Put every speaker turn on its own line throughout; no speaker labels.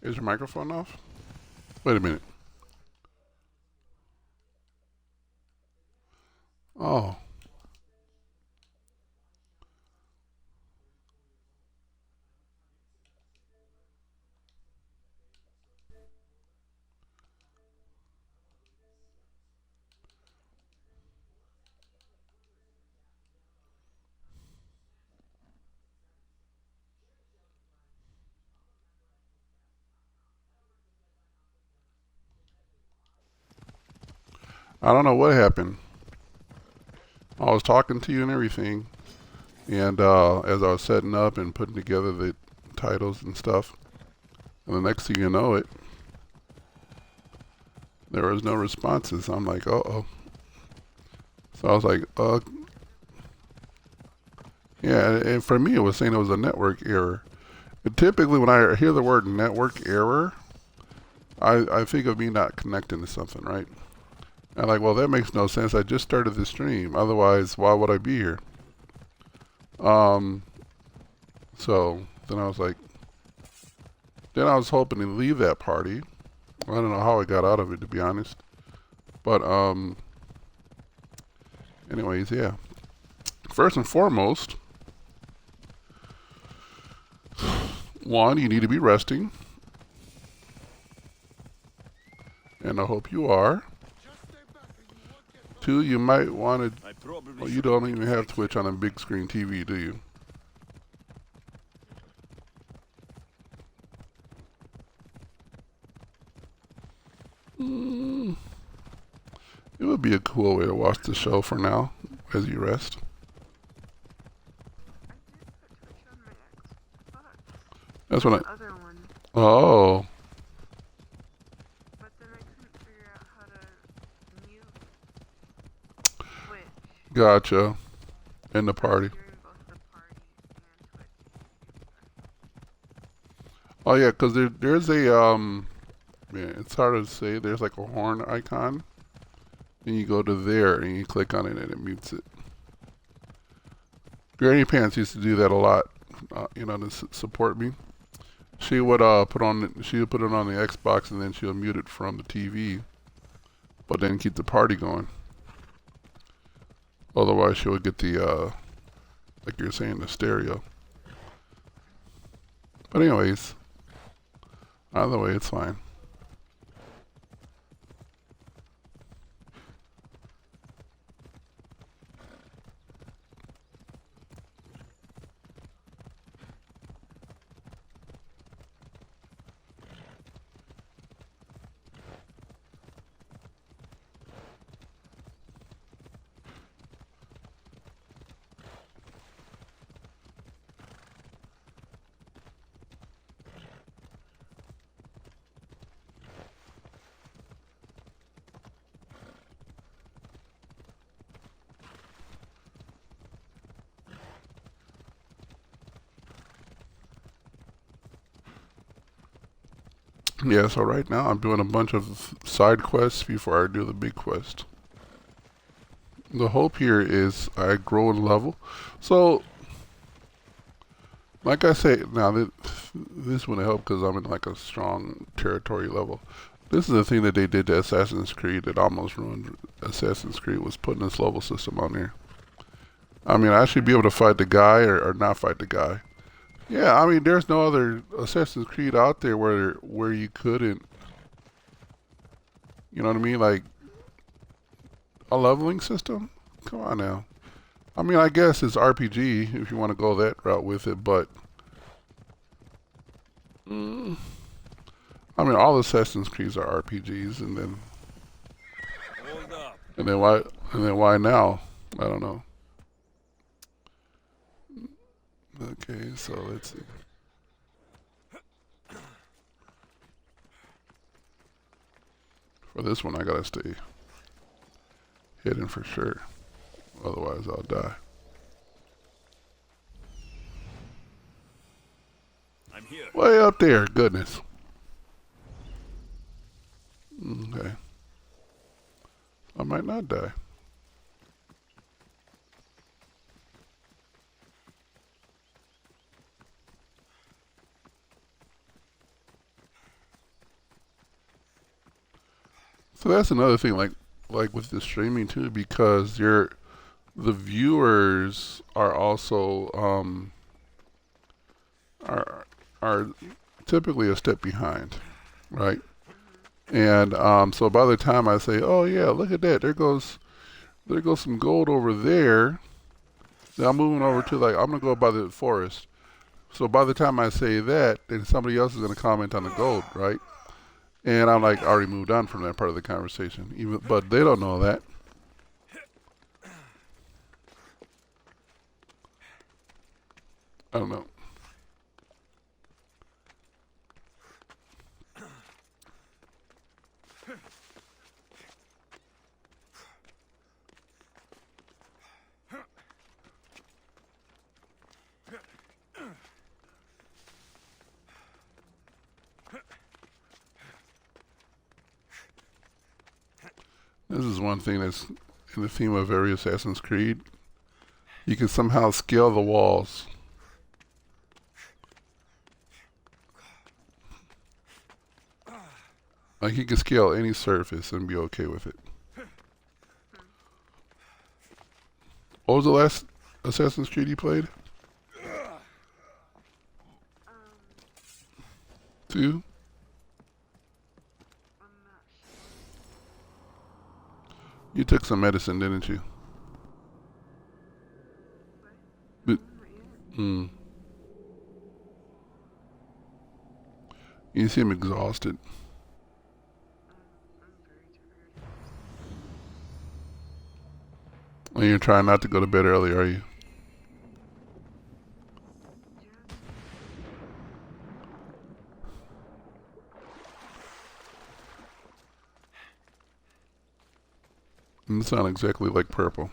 Is your microphone off? Wait a minute. Oh. I don't know what happened. I was talking to you and everything, and as I was setting up and putting together the titles and stuff, and the next thing you know it, there was no responses. I'm like, uh-oh. So I was like, yeah, and for me it was saying it was a network error. And typically when I hear the word network error, I think of me not connecting to something, right? I'm like, well, that makes no sense. I just started the stream. Otherwise, why would I be here? Um, so then I was like, then I was hoping to leave that party. I don't know how I got out of it, to be honest. But anyways, yeah. First and foremost, one, you need to be resting, and I hope you are. Two, you might want to. Well, you don't even have Twitch on a big screen TV, do you? It would be a cool way to watch the show for now, as you rest. That's what I.
Other one,
Oh,
but then I couldn't figure out how to mute Twitch
gotcha. In the party.
during both the party and Twitch.
Oh yeah, because there's a yeah, it's hard to say. There's like a horn icon, and you go to there and you click on it and it mutes it. Granny Pants used to do that a lot, to support me. She would she would put it on the Xbox and then she'll mute it from the TV, but then keep the party going. Otherwise, she would get the like you're saying, the stereo. But anyways, either way, it's fine. Yeah, so right now I'm doing a bunch of side quests before I do the big quest. The hope here is I grow in level. So, like I say, now this wouldn't help because I'm in like a strong territory level. This is the thing that they did to Assassin's Creed that almost ruined Assassin's Creed, was putting this level system on there. I mean, I should be able to fight the guy or not fight the guy. Yeah, I mean, there's no other Assassin's Creed out there where you couldn't, you know what I mean? Like a leveling system. Come on now. I mean, I guess it's RPG if you want to go that route with it, but mm, I mean, all Assassin's Creeds are RPGs, and then why now? I don't know. Okay, so let's see. For this one, I gotta stay hidden for sure. Otherwise, I'll die.
I'm here.
Way up there, goodness. Okay. I might not die. So that's another thing, like with the streaming too, because the viewers are also are are typically a step behind, right? And so by the time I say, "Oh yeah, look at that! There goes some gold over there," then I'm moving over to like I'm gonna go by the forest. So by the time I say that, then somebody else is gonna comment on the gold, right? And I'm like already moved on from that part of the conversation. Even but they don't know that. I don't know. This is one thing that's in the theme of every Assassin's Creed. You can somehow scale the walls. Like you can scale any surface and be okay with it. What was the last Assassin's Creed you played?
Um,
2?
I'm not sure.
You took some medicine, didn't you?
What?
But,
No, not yet.
mm, you seem exhausted.
I'm very tired.
And you're trying not to go to bed early, are you?
Yeah.
You sound exactly like Purple.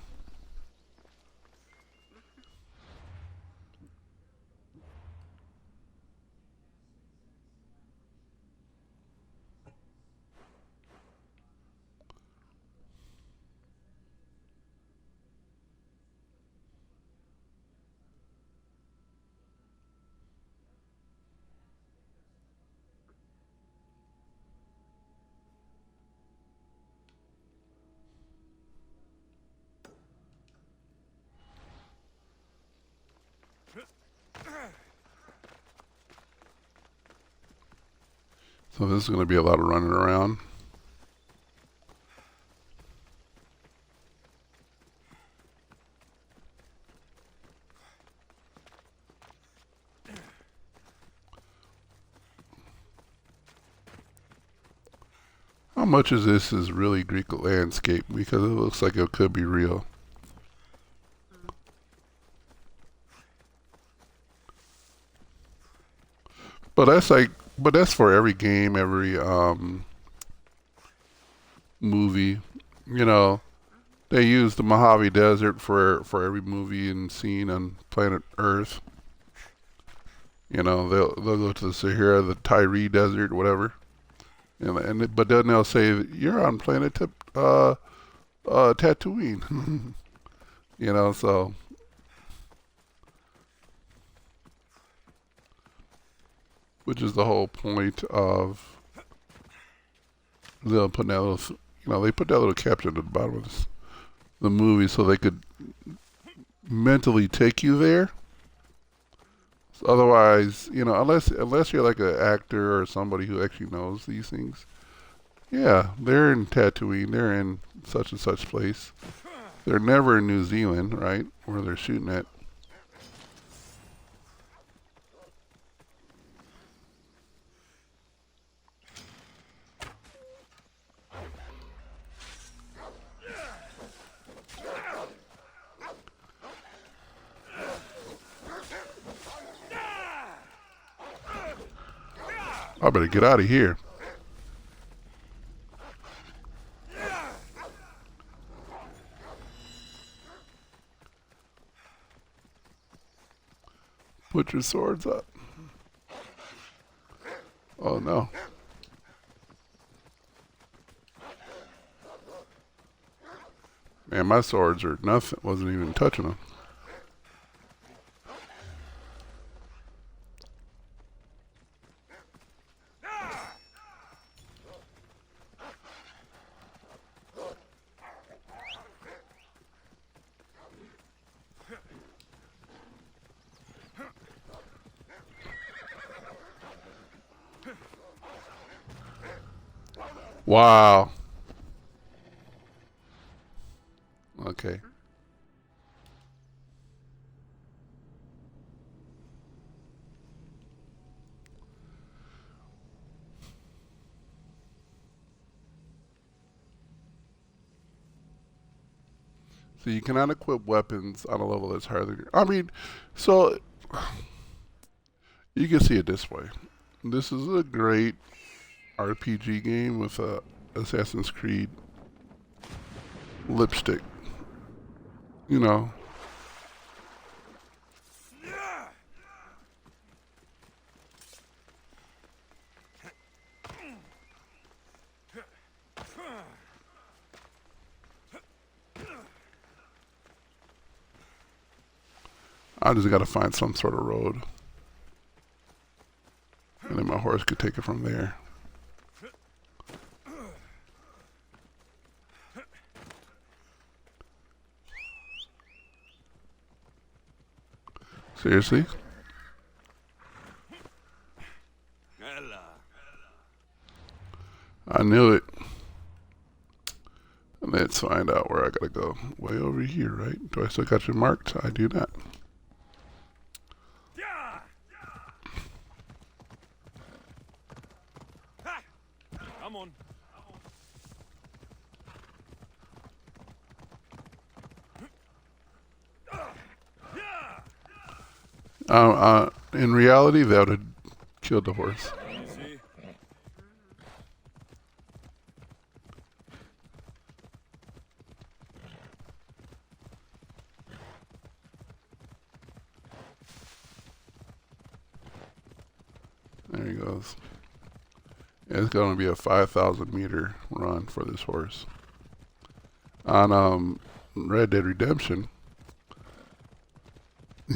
So this is going to be a lot of running around. How much of this is really Greek landscape? Because it looks like it could be real.
Mm.
But that's for every game, every movie. You know, they use the Mojave Desert for every movie and scene on planet Earth. You know, they'll go to the Sahara, the Tyree Desert, whatever. But then they'll say you're on planet Tatooine. You know, so which is the whole point of they'll put that little, they put that little caption at the bottom of the movie so they could mentally take you there. So otherwise, unless you're like an actor or somebody who actually knows these things, yeah, they're in Tatooine, they're in such and such place. They're never in New Zealand, right, where they're shooting at. I better get out of here. Put your swords up. Oh no. Man, my swords are nothing. Wasn't even touching them. Wow. Okay. So you cannot equip weapons on a level that's higher than your. I mean, so you can see it this way. This is a great RPG game with a Assassin's Creed lipstick. You know. I just gotta find some sort of road. And then my horse could take it from there. Seriously? I knew it. Let's find out where I gotta go. Way over here, right? Do I still got you marked? I do not.
Come on.
In reality, that would have killed the horse. There he goes. It's going to be a 5,000 meter run for this horse. On Red Dead Redemption,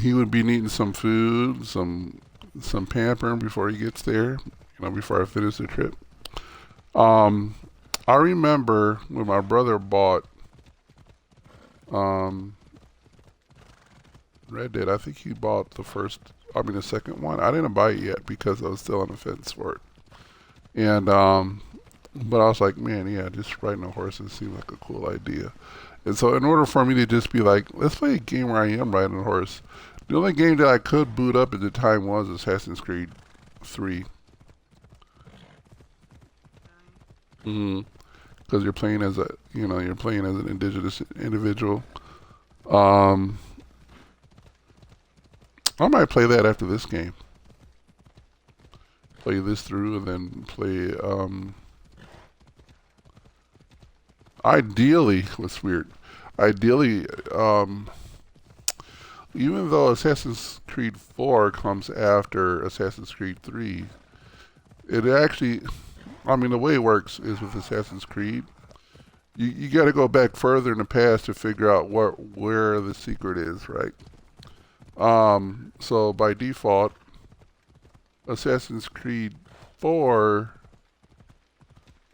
he would be needing some food, some pampering before he gets there. Before I finish the trip. I remember when my brother bought Red Dead. I think he bought the second one. I didn't buy it yet because I was still on the fence for it. And but I was like, man, yeah, just riding a horse seemed like a cool idea. And so in order for me to just be like, let's play a game where I am riding a horse, the only game that I could boot up at the time was Assassin's Creed 3. Because you're playing as an indigenous individual. I might play that after this game. Play this through and then play, ideally, what's weird, ideally, even though Assassin's Creed 4 comes after Assassin's Creed 3, it actually, the way it works is with Assassin's Creed, you got to go back further in the past to figure out where the secret is, right? So by default, Assassin's Creed 4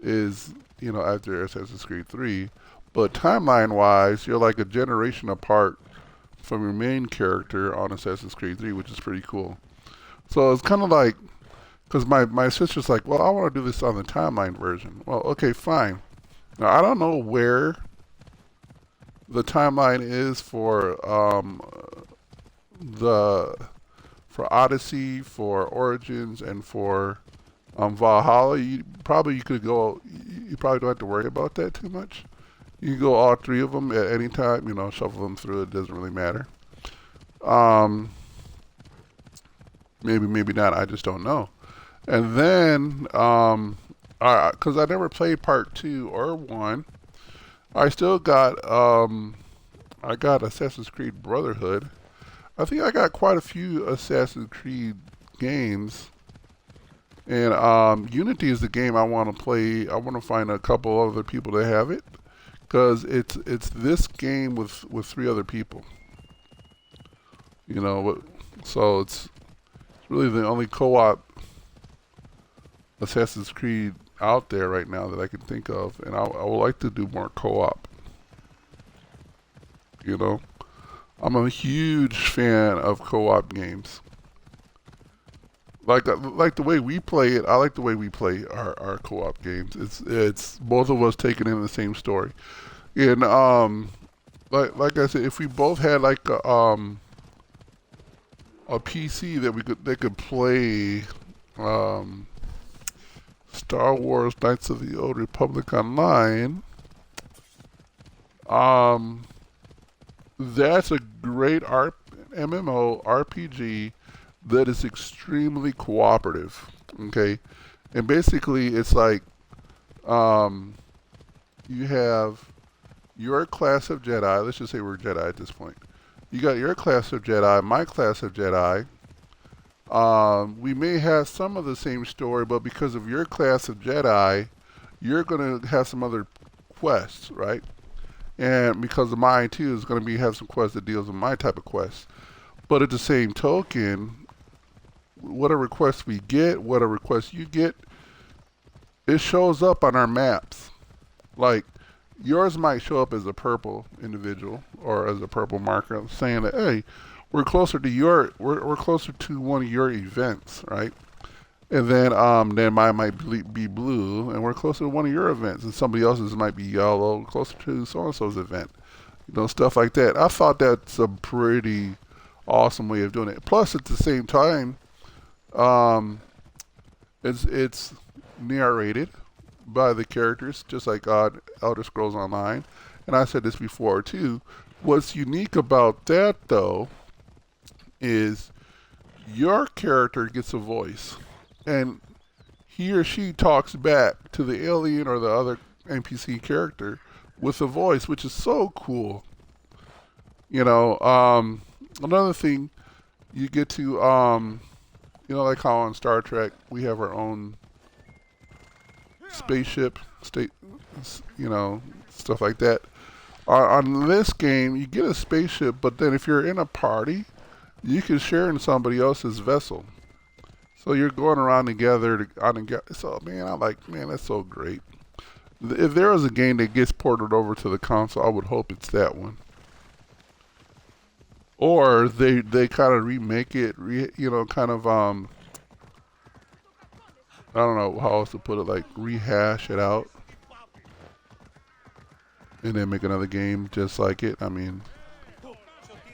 is, after Assassin's Creed 3, but timeline-wise, you're like a generation apart from your main character on Assassin's Creed 3, which is pretty cool. So it's kind of like, because my sister's like, well, I want to do this on the timeline version. Well, okay, fine. Now, I don't know where the timeline is for Odyssey, for Origins, and for Valhalla. You probably don't have to worry about that too much. You can go all three of them at any time, shuffle them through. It doesn't really matter. Maybe not. I just don't know. And then, because I never played part 2 or 1, I still got, I got Assassin's Creed Brotherhood. I think I got quite a few Assassin's Creed games. And Unity is the game I want to play. I want to find a couple other people that have it, because it's this game with 3 other people. So it's really the only co-op Assassin's Creed out there right now that I can think of, and I would like to do more co-op. I'm a huge fan of co-op games. Like the way we play it. I like the way we play our co-op games. It's both of us taking in the same story. And like I said, if we both had like a PC that could play um Star Wars Knights of the Old Republic Online, um that's a great MMO RPG that is extremely cooperative. Okay, and basically it's like um, you have your class of Jedi. Let's just say we're Jedi at this point. You got your class of Jedi, my class of Jedi. We may have some of the same story, but because of your class of Jedi, you're gonna have some other quests, right? And because of mine too is gonna be have some quests that deals with my type of quests. But at the same token, what a request we get, what a request you get, it shows up on our maps. Like yours might show up as a purple individual or as a purple marker saying that, hey, we're closer to we're closer to one of your events, right? And then mine might be blue, and we're closer to one of your events, and somebody else's might be yellow, closer to so and so's event. Stuff like that. I thought that's a pretty awesome way of doing it. Plus, at the same time, um, it's narrated by the characters, just like Elder Scrolls Online. And I said this before too. What's unique about that though is your character gets a voice, and he or she talks back to the alien or the other NPC character with a voice, which is so cool. Another thing you get to like how on Star Trek we have our own spaceship, stuff like that. On this game, you get a spaceship, but then if you're in a party, you can share in somebody else's vessel. So you're going around together. So man, that's so great. If there is a game that gets ported over to the console, I would hope it's that one. Or they kind of remake it, kind of I don't know how else to put it, like rehash it out, and then make another game just like it. I mean,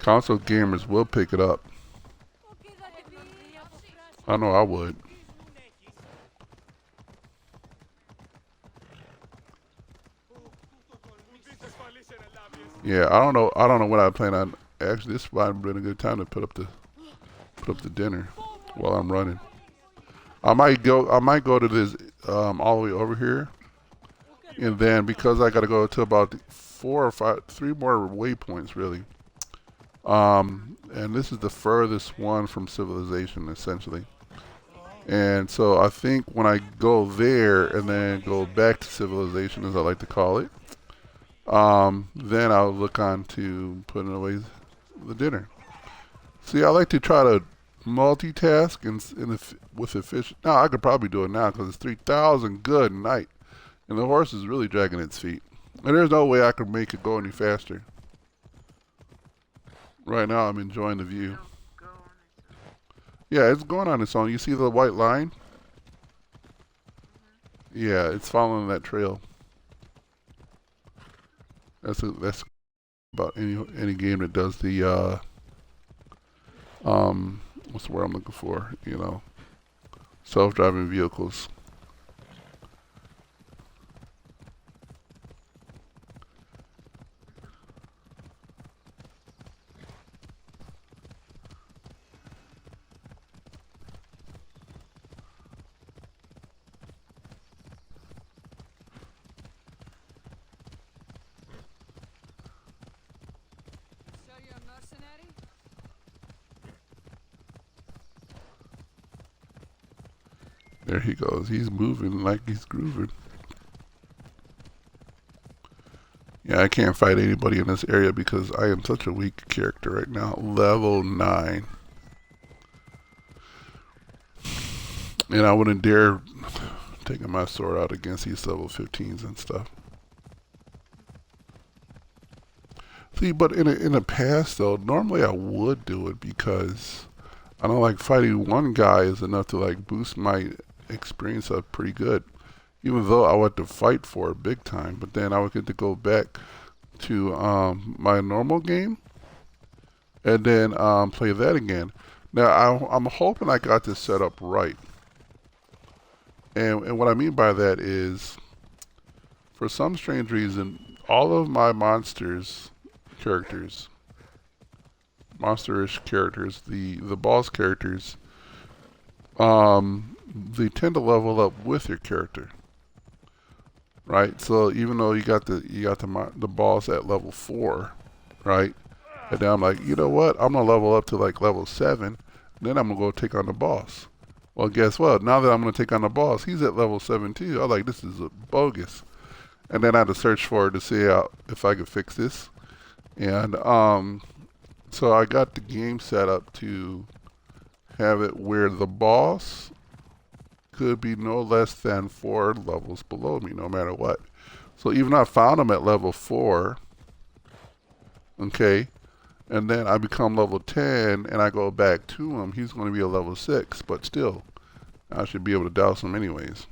console gamers will pick it up. I know I would. Yeah, I don't know. I don't know what I plan on. Actually, this might have been a good time to put up the dinner while I'm running. I might go to this all the way over here, and then because I got to go to about 3 more waypoints really. And this is the furthest one from civilization essentially. And so I think when I go there and then go back to civilization, as I like to call it, then I'll look on to putting away the dinner. See, I like to try to multitask with efficient. Now I could probably do it now because it's 3,000 good night, and the horse is really dragging its feet. And there's no way I could make it go any faster. Right now I'm enjoying the view. Yeah, it's going on its own. You see the white line? Yeah, it's following that trail. That's about any game that does the what's the word I'm looking for? Self-driving vehicles. There he goes. He's moving like he's grooving. Yeah, I can't fight anybody in this area because I am such a weak character right now. Level 9. And I wouldn't dare taking my sword out against these level 15s and stuff. See, but in the past though, normally I would do it because I know like fighting one guy is enough to like boost my experience up pretty good. Even though I would have to fight for it big time, but then I would get to go back to my normal game and then play that again. Now I'm hoping I got this set up right, and what I mean by that is, for some strange reason, all of my characters, monsterish characters, the boss characters, they tend to level up with your character, right? So even though you got the boss at level 4, right? And then I'm like, you know what? I'm gonna level up to like level 7. Then I'm gonna go take on the boss. Well, guess what? Now that I'm gonna take on the boss, he's at level 7 too. I'm like, this is bogus. And then I had to search for it to see if I could fix this. And so I got the game set up to have it where the boss could be no less than 4 levels below me, no matter what. So even though I found him at level 4, okay, and then I become level 10 and I go back to him, he's going to be a level 6, but still, I should be able to douse him anyways.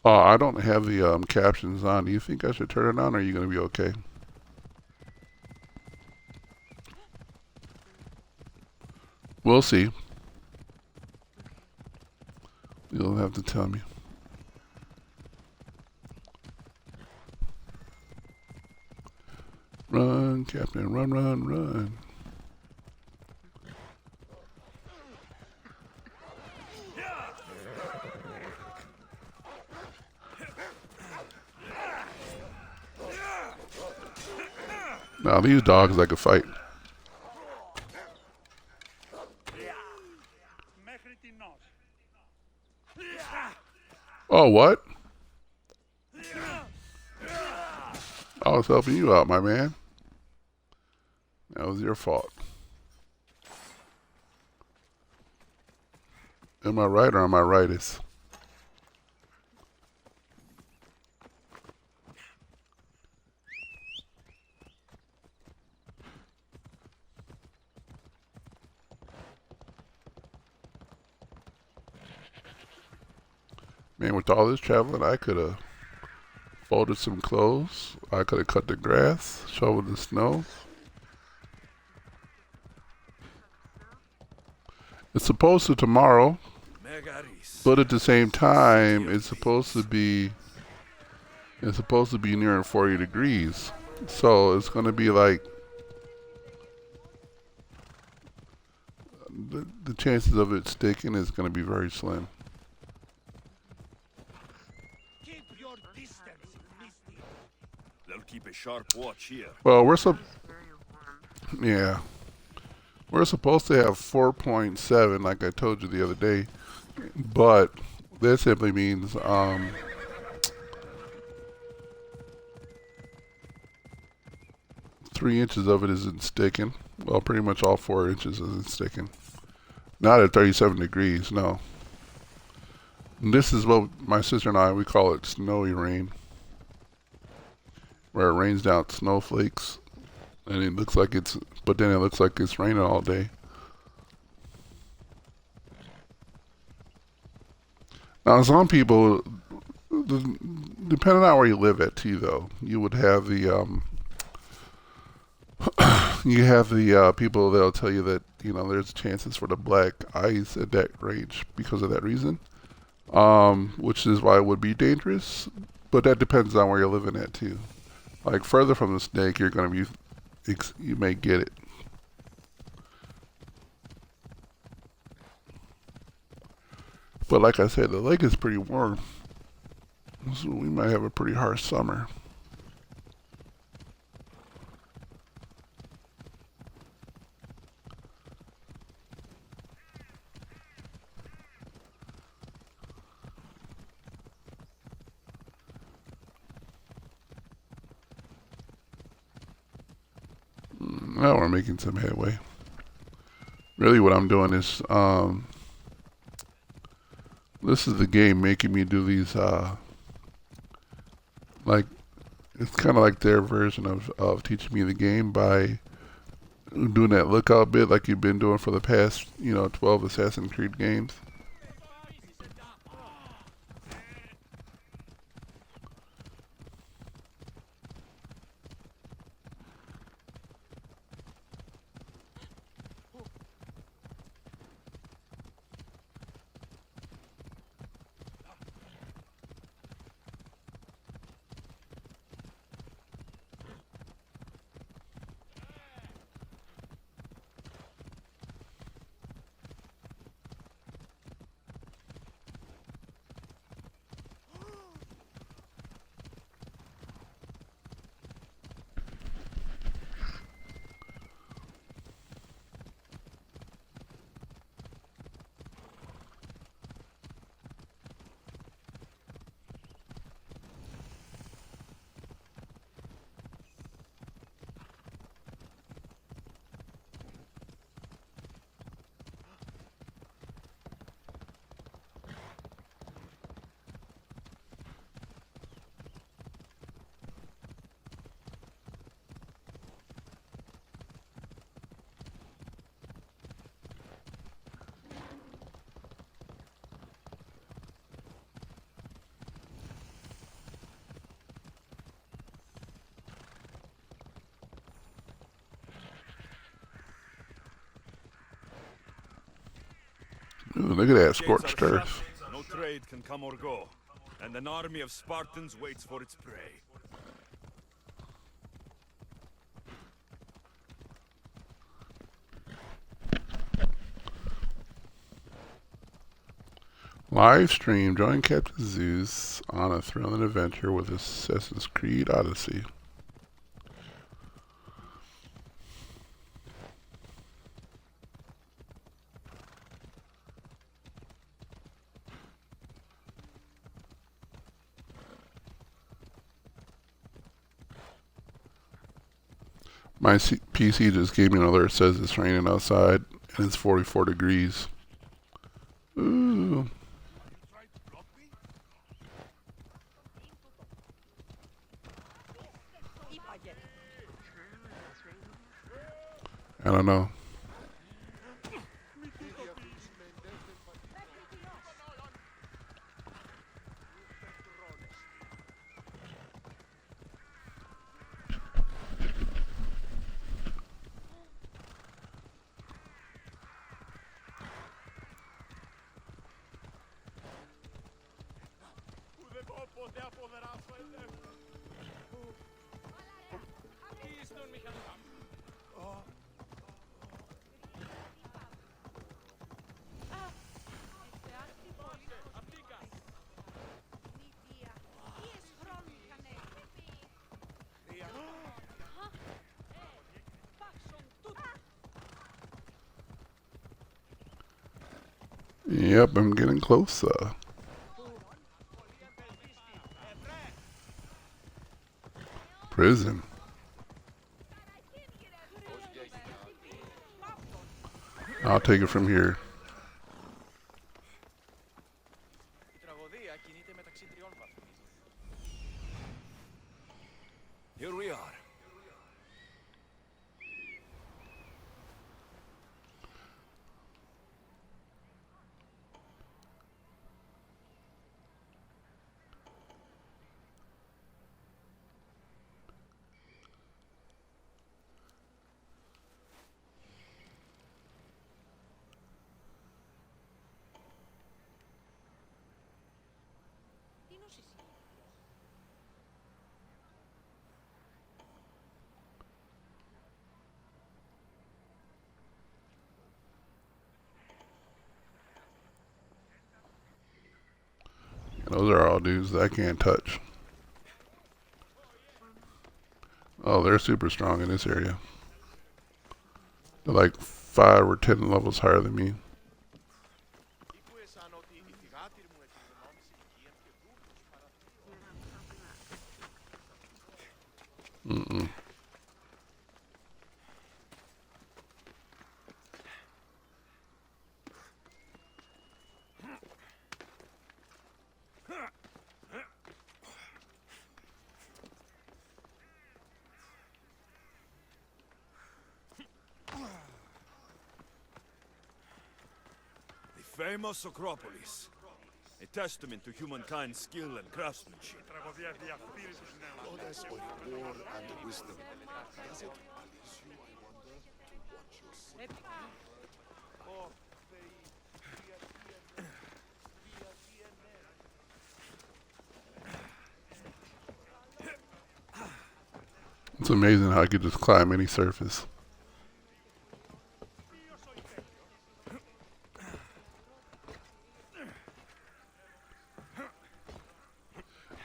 I don't have the captions on. Do you think I should turn it on, or are you going to be okay? We'll see. You'll have to tell me. Run, Captain, run, run, run. Now these dogs like a fight. Oh, what? I was helping you out, my man. That was your fault. Am I right or am I rightist? Man, with all this traveling, I could have folded some clothes. I could have cut the grass, shoveled the snow. It's supposed to tomorrow, but at the same time, it's supposed to be near 40 degrees. So it's going to be like the chances of it sticking is going to be very slim.
They'll keep a sharp watch here.
Well,
It's very warm.
yeah. We're supposed to have 4.7, like I told you the other day, but that simply means 3 inches of it isn't sticking. Well, pretty much all 4 inches isn't sticking. Not at 37 degrees, no. And this is what my sister and I, we call it snowy rain, where it rains down snowflakes, and it looks like it's, but then it looks like it's raining all day. Now, some people, depending on where you live at too, though, you would have the people that'll tell you that there's chances for the black ice at that range because of that reason, which is why it would be dangerous. But that depends on where you're living at too. Like further from the snake, you're gonna be, you may get it. But like I said, the lake is pretty warm, so we might have a pretty harsh summer. Now we're making some headway. Really what I'm doing is, this is the game making me do these, like, It's kind of like their version of teaching me the game by doing that lookout bit like you've been doing for the past, 12 Assassin's Creed games. Ooh, look at that,
Gates
scorched
are
earth.
shut. No trade can come or go, and an army of Spartans waits for its prey.
Live stream. Join Captain Zeus on a thrilling adventure with Assassin's Creed Odyssey. My PC just gave me an alert. It says it's raining outside and it's 44 degrees. Ooh. I don't know. Yep, I'm getting closer. Prison. I'll take it from here.
Here we are.
Those are all dudes that I can't touch. Oh, they're super strong in this area. They're like 5 or 10 levels higher than me. Mm-mm.
famous Acropolis. A testament to humankind's skill and craftsmanship.
Goddess of war and wisdom. Does it please you, I wonder, to watch your son?
It's amazing how I could just climb any surface.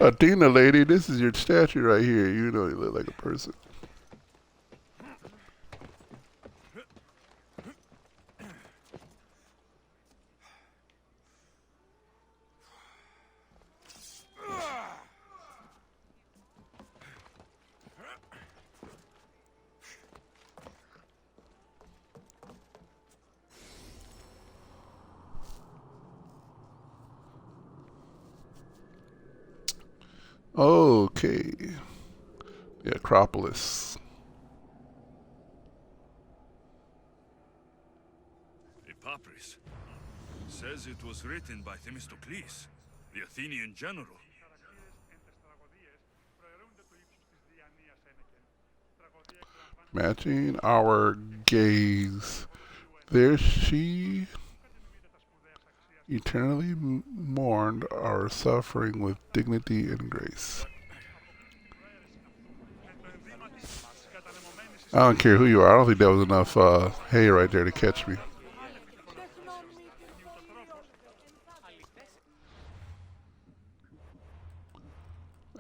Athena, lady, this is your statue right here. You know you look like a person. Okay. The Acropolis.
A papyrus. Says it was written by Themistocles, the Athenian general.
Matching our gaze. There she eternally mourned our suffering with dignity and grace. I don't care who you are. I don't think that was enough hay right there to catch me.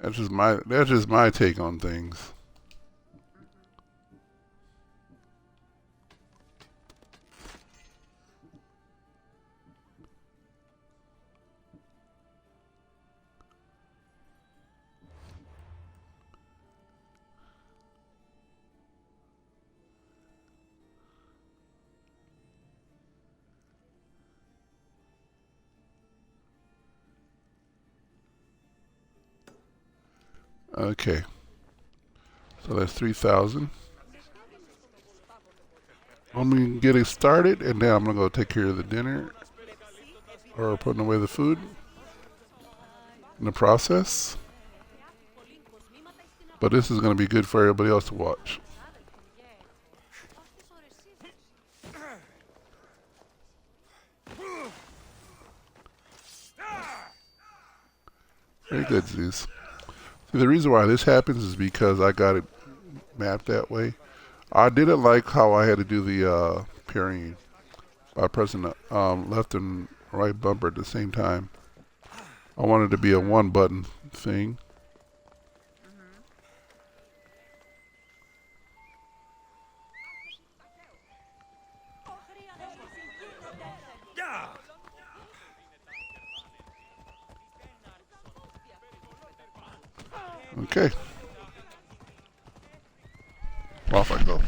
That's just my take on things. Okay. So that's 3,000. I'm going to get it started, and then I'm going to go take care of the dinner, or putting away the food in the process. But this is going to be good for everybody else to watch. Very good, Zeus. See, the reason why this happens is because I got it mapped that way. I didn't like how I had to do the parrying by pressing the left and right bumper at the same time. I wanted it to be a one button thing. Okay. Off I go.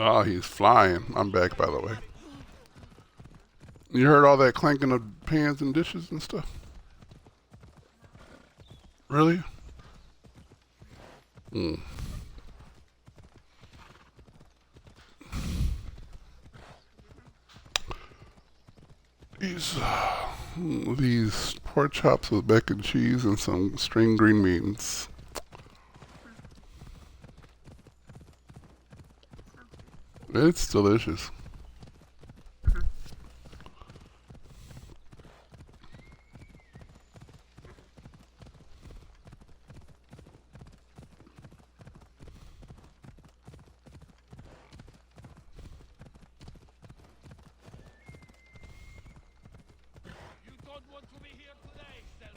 Oh, he's flying. I'm back, by the way. You heard all that clanking of pans and dishes and stuff? Really? Mm. These pork chops with mac and cheese and some string green beans. It's delicious.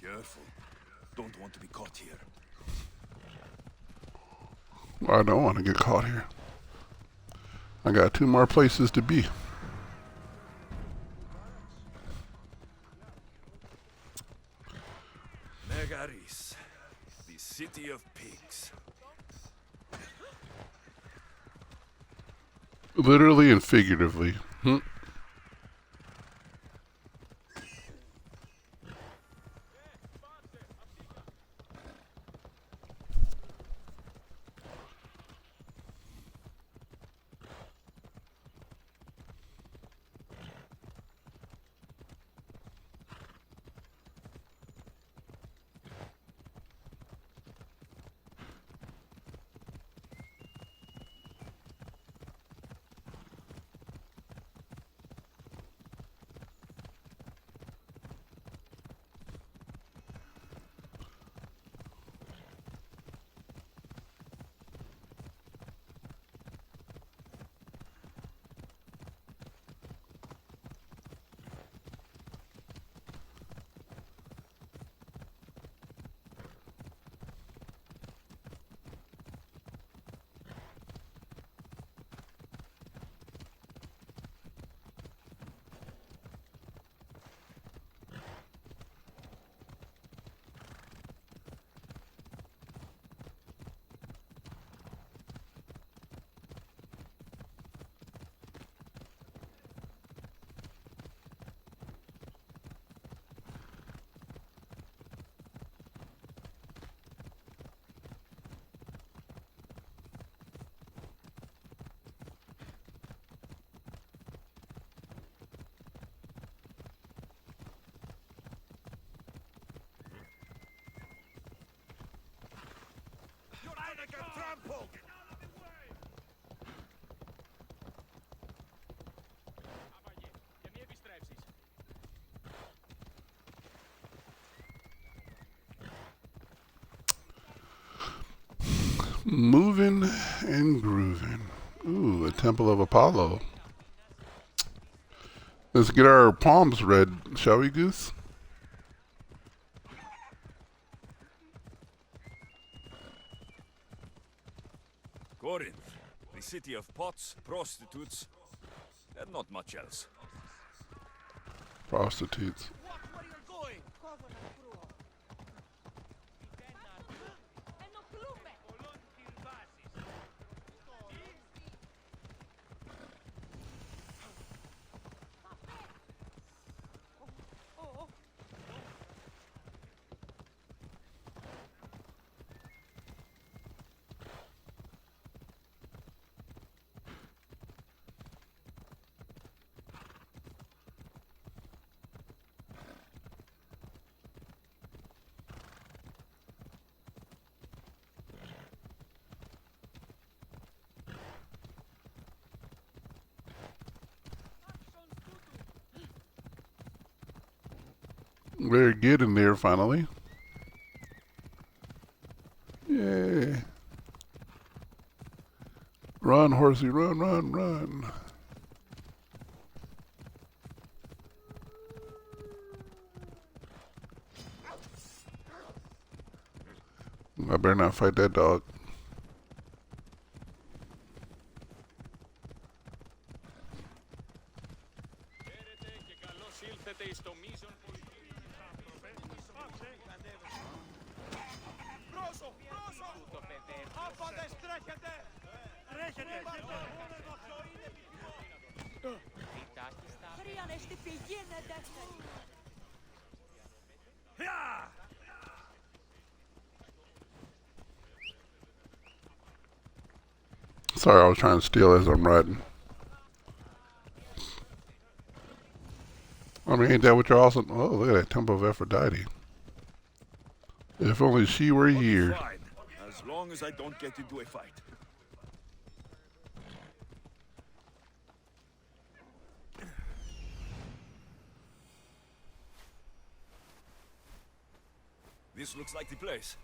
Careful. Don't want to be caught here.
I don't want to get caught here. I got 2 more places to be.
Megaris, the city of pigs.
Literally and figuratively. Moving and grooving. Ooh, the Temple of Apollo. Let's get our palms read, shall we, Goose?
Corinth, the city of pots, prostitutes, and not much else.
Prostitutes. We're getting there finally. Yay. Run, horsey, run, run, run. I better not fight that dog.
Τρέχετε!
Sorry, I was trying to steal as I'm riding. I mean, ain't that what you're also... Oh, look at that Temple of Aphrodite. If only she were here.
Fine, as long as I don't get into a fight. This looks like the place.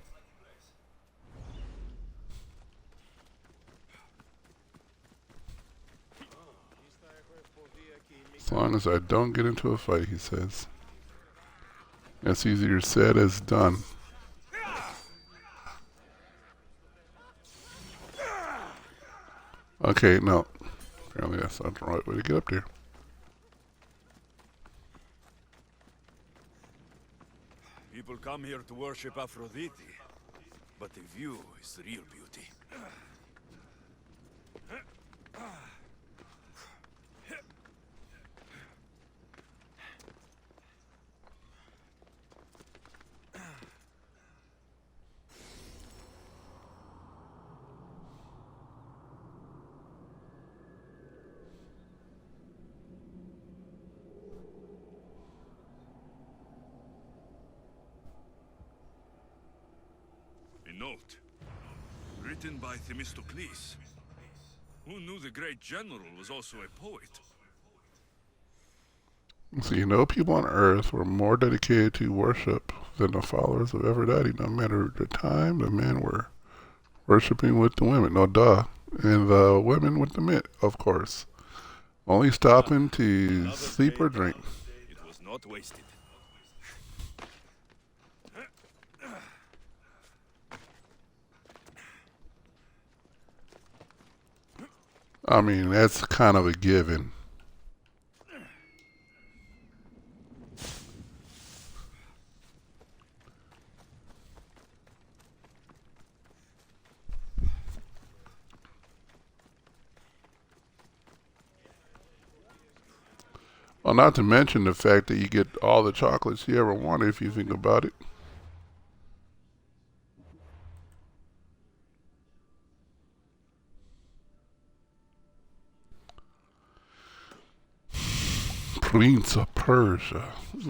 As long as I don't get into a fight, he says. That's easier said as done. Okay, no. Apparently that's not the right way to get up there.
People come here to worship Aphrodite, but the view is the real beauty. A note, written by Themistocles. Who knew the great general was also a poet?
So you know, people on Earth were more dedicated to worship than the followers of Aphrodite. No matter the time, the men were worshiping with the women. No, duh. And the women with the men, of course. Only stopping to
Another
sleep
day
or drink.
gone. It was not wasted.
I mean, that's kind of a given. Well, not to mention the fact that you get all the chocolates you ever wanted if you think about it. Prince of Persia.
I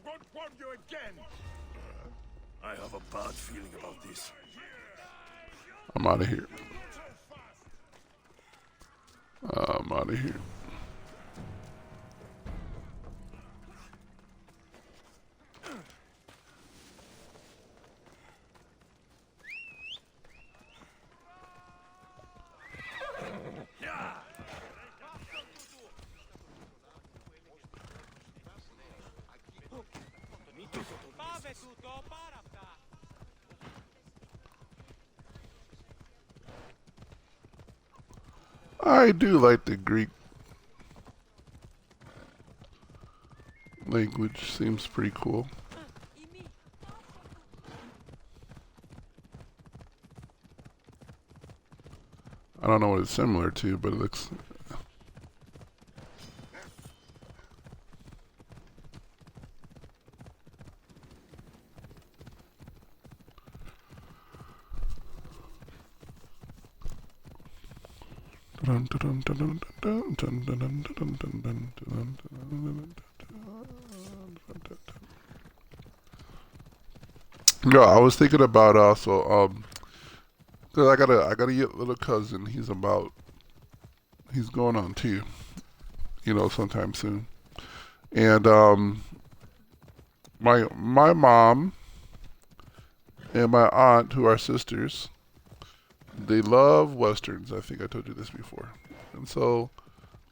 won't warn you again. I have a bad feeling about this.
I'm out of here. I'm out of here. I do like the Greek language, seems pretty cool. I don't know what it's similar to, but it looks... Yeah, I was thinking about also, cause I got a little cousin. He's going on 2, sometime soon. And my mom and my aunt, who are sisters, they love westerns. I think I told you this before. And so,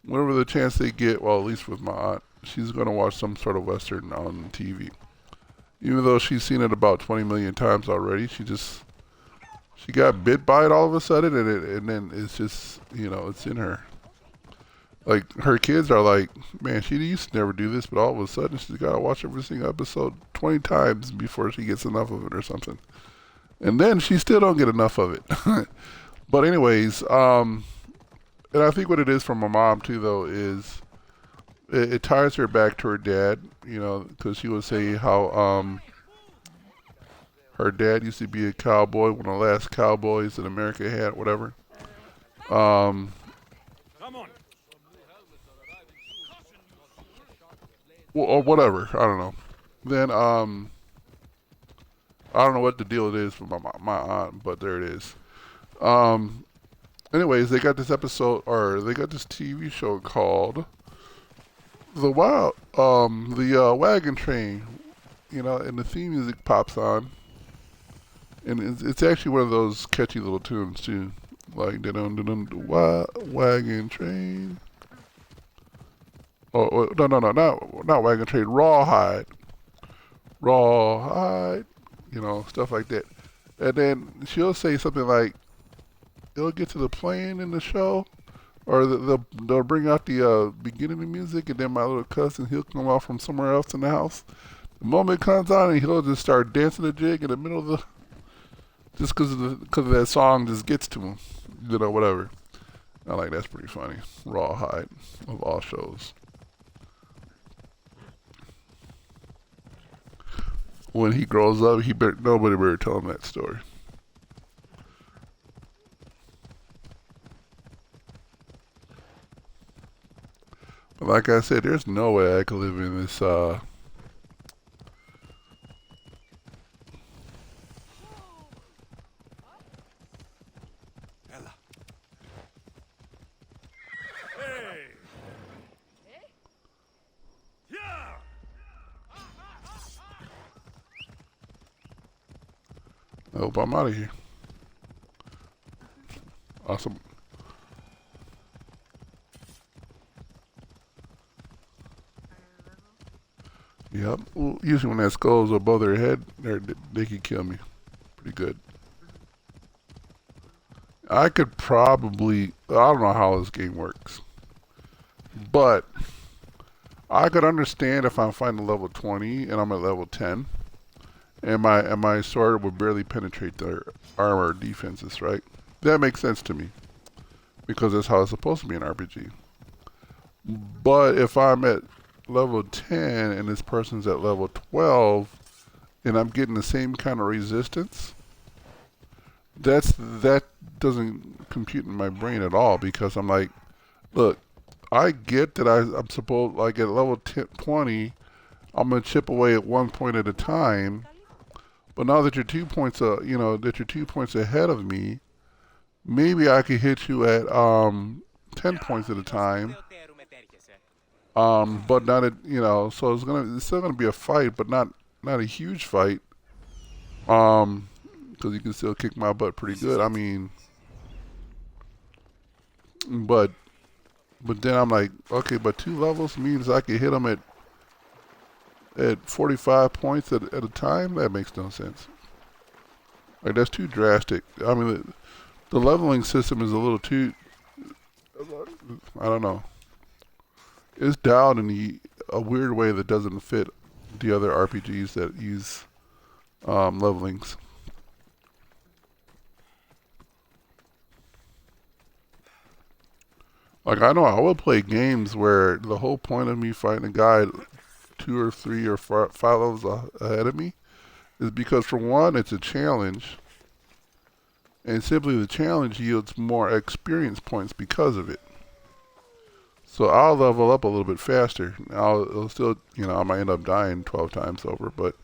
whenever the chance they get, well, at least with my aunt, she's gonna watch some sort of western on TV. Even though she's seen it about 20 million times already, she got bit by it all of a sudden, and then it's just, it's in her. Like, her kids are like, man, she used to never do this, but all of a sudden she's got to watch every single episode 20 times before she gets enough of it or something. And then she still don't get enough of it. But anyways, And I think what it is for my mom too, though, is it ties her back to her dad. You know, because she would say how her dad used to be a cowboy, one of the last cowboys that America had, whatever. Um,
Come on.
or whatever. I don't know. Then I don't know what the deal it is for my aunt, but there it is. Um, anyways, they got this episode, or they got this TV show called the Wagon Train. You know, and the theme music pops on, and it's actually one of those catchy little tunes too, like Wagon Train. Oh no, not Wagon Train, Rawhide, Rawhide. You know, stuff like that. And then she'll say something like, "It'll get to the playing in the show," or they'll bring out the beginning of music, and then my little cousin, he'll come out from somewhere else in the house. The moment it comes on, and he'll just start dancing the jig in the middle of the, just because of that song just gets to him, you know, whatever. I like that's pretty funny. Rawhide of all shows. When he grows up, nobody better tell him that story. But like I said, there's no way I could live in this
Ella.
Hey! Yeah!
I hope I'm out of here. Awesome. Yep. Well, usually when that skull's above their head, they can kill me. Pretty good. I could probably, I don't know how this game works, but I could understand if I'm fighting level 20 and I'm at level 10, and my sword would barely penetrate their armor or defenses, right? That makes sense to me, because that's how it's supposed to be in RPG. But if I'm at level 10 and this person's at level 12 and I'm getting the same kind of resistance, that doesn't compute in my brain at all, because I'm like, look, I get that I'm supposed, like at level 20, I'm gonna chip away at 1 point at a time, but now that you're 2 points that you're 2 points ahead of me, maybe I could hit you at 10 points at a time. But not at, so it's still gonna be a fight, but not a huge fight. Because you can still kick my butt pretty good. I mean, but then I'm like, okay, but 2 levels means I can hit them at 45 points at a time. That makes no sense. Like, that's too drastic. I mean, the leveling system is a little too, I don't know. It's dialed in a weird way that doesn't fit the other RPGs that use levelings. Like, I know I will play games where the whole point of me fighting a guy 2 or 3 or 5 levels ahead of me is because, for one, it's a challenge, and simply the challenge yields more experience points because of it. So I'll level up a little bit faster. It'll still, I might end up dying 12 times over, but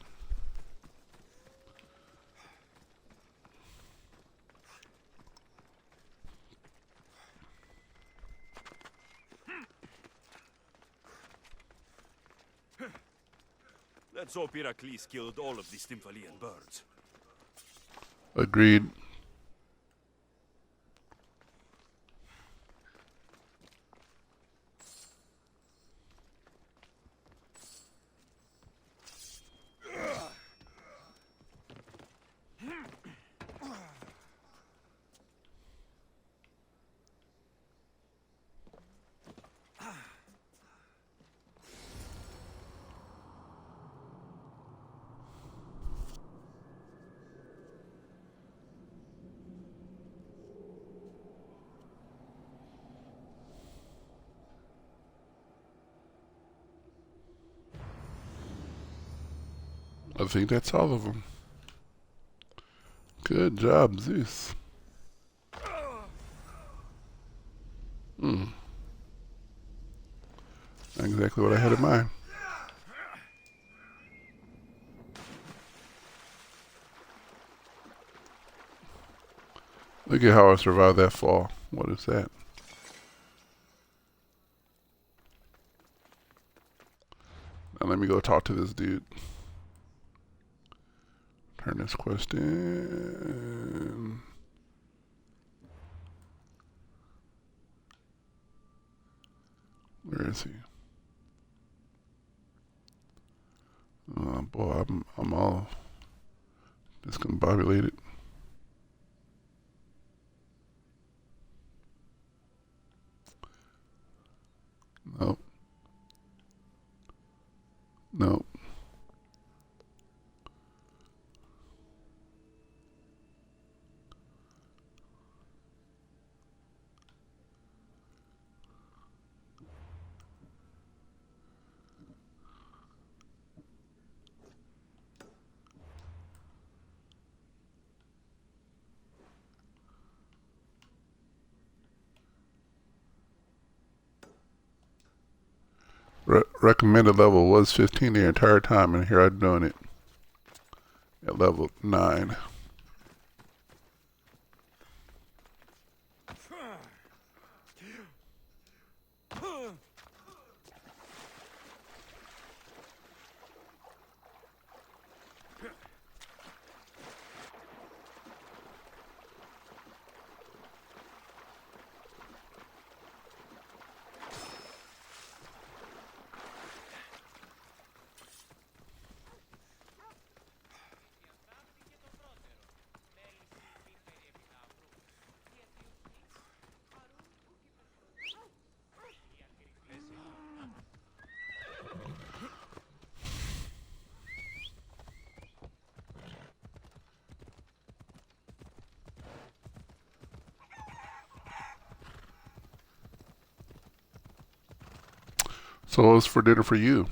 Let's hope Heracles killed all of the Stymphalian birds.
agreed. I think that's all of them. Good job, Zeus. Hmm. Not exactly what I had in mind. Look at how I survived that fall. What is that? Now let me go talk to this dude. Turn this quest in. Where is he? Oh boy, I'm all discombobulated. Nope. Nope. Recommended level was 15 the entire time, and here I'm doing it at level 9. So what was for dinner for you?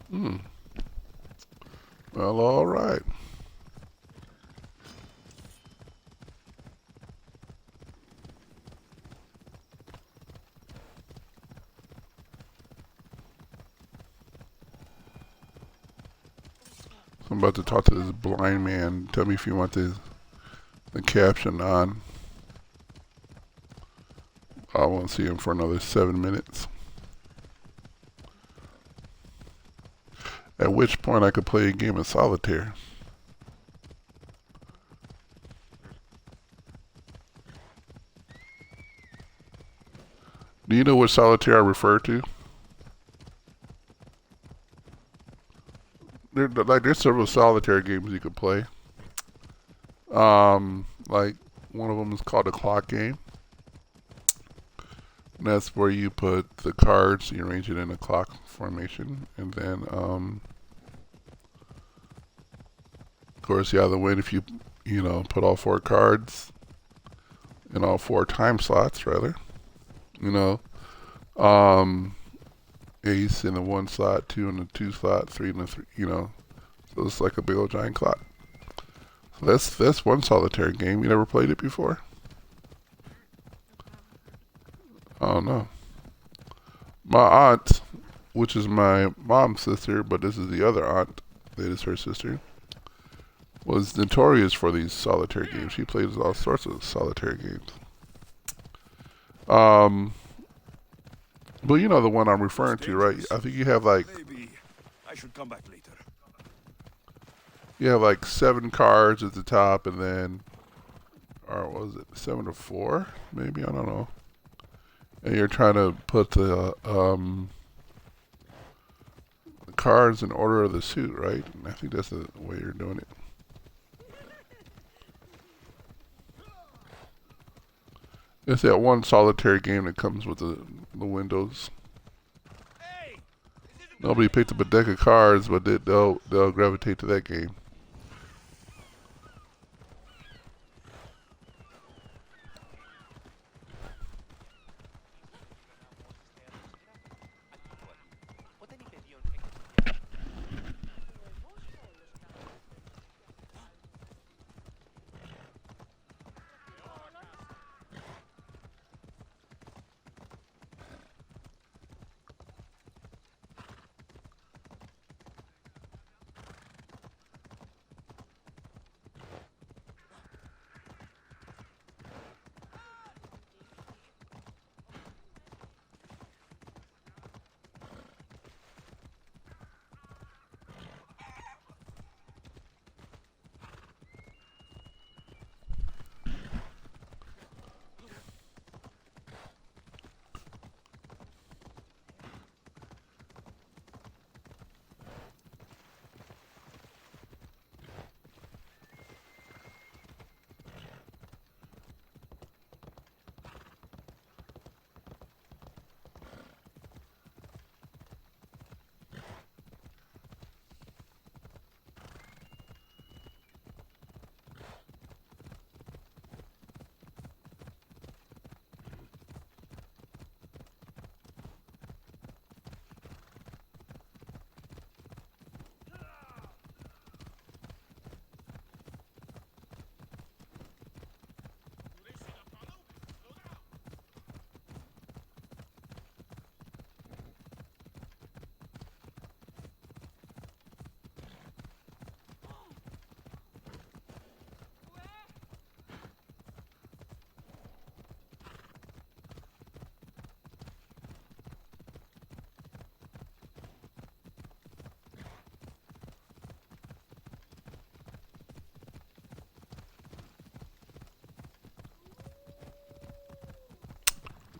Hmm. Well, all right. So I'm about to talk to this blind man. Tell me if you want the caption on. I won't see him for another 7 minutes. At which point I could play a game of solitaire. Do you know what solitaire I refer to? There's several solitaire games you could play. Like one of them is called a clock game. And that's where you put the cards, you arrange it in a clock formation, and then of course you either win if you put all 4 cards in all 4 time slots, rather. Ace in the 1 slot, 2 in the 2 slot, 3 in the 3, so it's like a big old giant clock. So that's one solitaire game. You never played it before? Oh no. My aunt, which is my mom's sister, but this is the other aunt that is her sister, was notorious for these solitaire games. She plays all sorts of solitaire games. But you know the one I'm referring to, right? I think you have like
Maybe I should come back later.
you have like 7 cards at the top, and then, or was it 7 or 4? Maybe, I don't know. And you're trying to put the cards in order of the suit, right? And I think that's the way you're doing it. It's that one solitaire game that comes with the windows. Nobody picked up a deck of cards, but they'll gravitate to that game.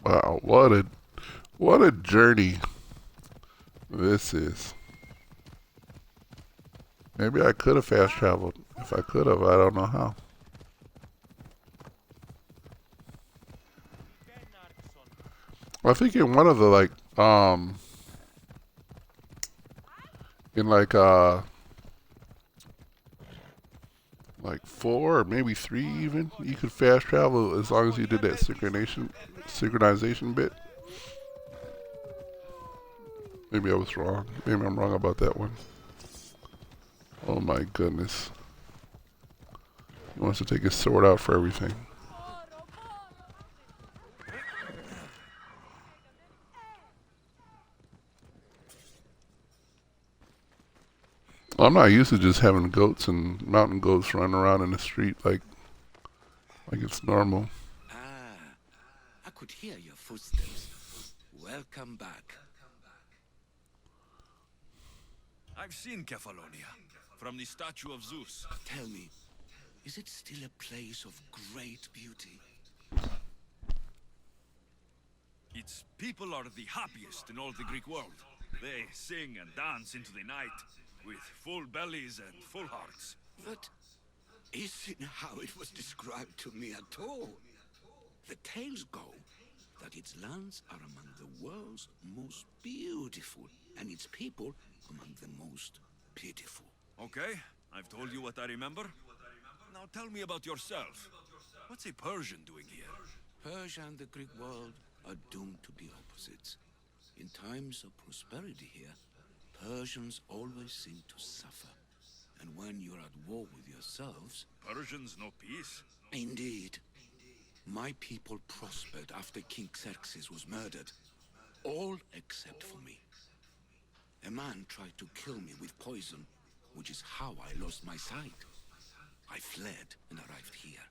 Wow, what a journey this is. Maybe I could have fast traveled. If I could have, I don't know how. I think in one of the in like 4 or maybe 3 even, you could fast travel as long as you did that synchronization bit. Maybe I was wrong. Maybe I'm wrong about that one. Oh my goodness. He wants to take his sword out for everything. I'm not used to just having goats and mountain goats running around in the street like it's normal.
Ah, I could hear your footsteps. Welcome back.
I've seen Kefalonia from the statue of Zeus.
Tell me, is it still a place of great beauty?
Its people are the happiest in all the Greek world. They sing and dance into the night with full bellies and full hearts.
That isn't how it was described to me at all. The tales go that its lands are among the world's most beautiful, and its people among the most pitiful.
Okay, I've told you what I remember. Now tell me about yourself. What's a Persian doing here?
Persia and the Greek world are doomed to be opposites. In times of prosperity here, Persians always seem to suffer. And when you're at war with yourselves...
Persians no peace?
Indeed. My people prospered after King Xerxes was murdered. All except for me. A man tried to kill me with poison, which is how I lost my sight. I fled and arrived here.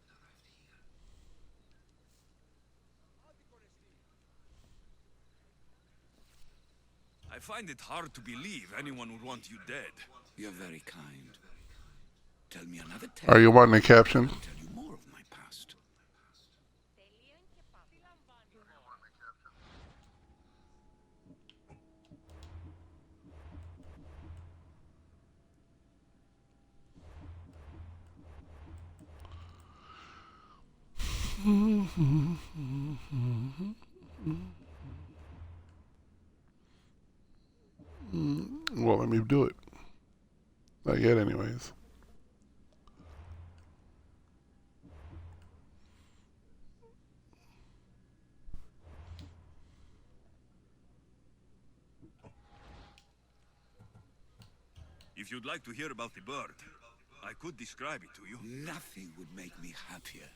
I find it hard to believe anyone would want you dead.
You're very kind. Tell me another tale.
Are you wanting a caption?
I'll tell you more of my past.
Well, let me do it. Not yet, anyways.
If you'd like to hear about the bird, I could describe it to you.
Nothing would make me happier.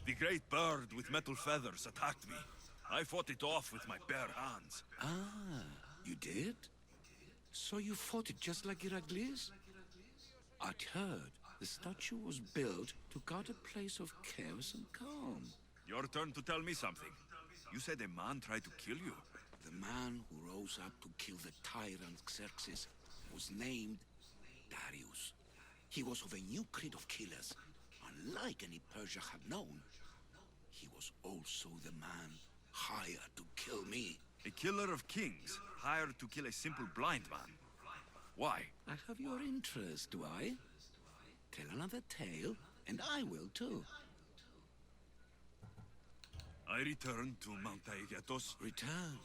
The great bird with metal feathers attacked me. I fought it off with my bare hands.
Ah, you did? So you fought it just like Heracles? I'd heard the statue was built to guard a place of chaos and calm.
Your turn to tell me something. You said a man tried to kill you.
The man who rose up to kill the tyrant Xerxes was named Darius. He was of a new creed of killers. Unlike any Persia had known, he was also the man hired to kill me.
A killer of kings, hired to kill a simple blind man. Why?
I have your interest, do I? Tell another tale, and I will too.
I returned to Mount Aegatos.
Returned.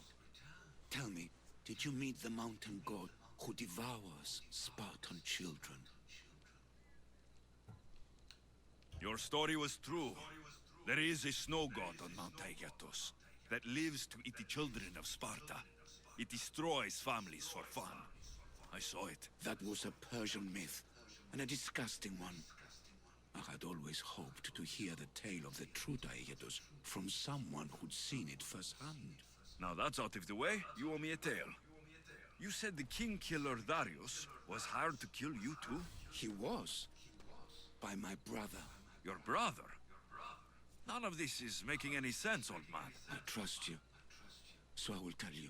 Tell me, did you meet the mountain god who devours Spartan children?
Your story was true. There is a snow god on Mount Aegatos that lives to eat the children of Sparta. It destroys families for fun. I saw it.
That was a Persian myth, and a disgusting one. I had always hoped to hear the tale of the true Aegatos from someone who'd seen it firsthand.
Now that's out of the way, you owe me a tale. You said the king killer Darius was hired to kill you too?
He was. By my brother.
Your brother? None of this is making any sense, old man.
I trust you. So I will tell you.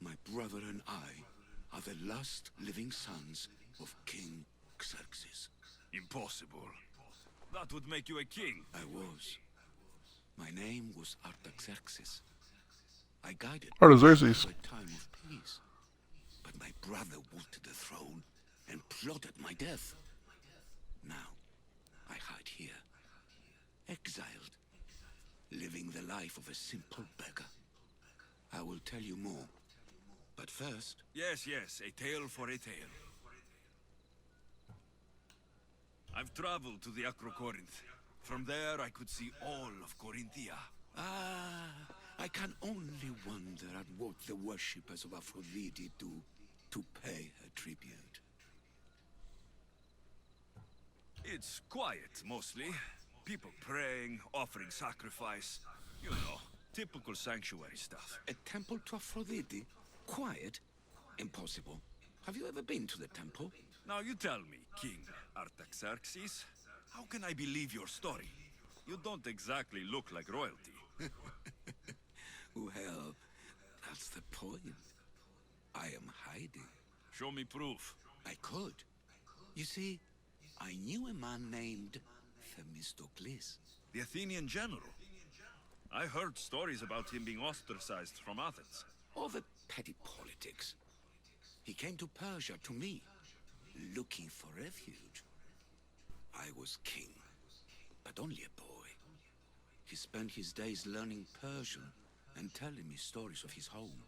My brother and I are the last living sons of King Xerxes.
Impossible. That would make you a king.
I was. My name was Artaxerxes. I guided
Artaxerxes.
a time of peace. But my brother wanted the throne and plotted my death. Now, I hide here, exiled, living the life of a simple beggar. I will tell you more. But first...
Yes, a tale for a tale. I've traveled to the Acrocorinth. From there, I could see all of Corinthia.
Ah, I can only wonder at what the worshippers of Aphrodite do to pay her tribute.
It's quiet, mostly. People praying, offering sacrifice. You know, typical sanctuary stuff.
A temple to Aphrodite? Quiet? Impossible. Have you ever been to the temple?
Now you tell me, King Artaxerxes, how can I believe your story? You don't exactly look like royalty.
Well, that's the point. I am hiding.
Show me proof.
I could. You see, I knew a man named Themistocles.
The Athenian general. I heard stories about him being ostracized from Athens.
All the petty politics. He came to Persia to me, looking for refuge. I was king, but only a boy. He spent his days learning Persian and telling me stories of his home.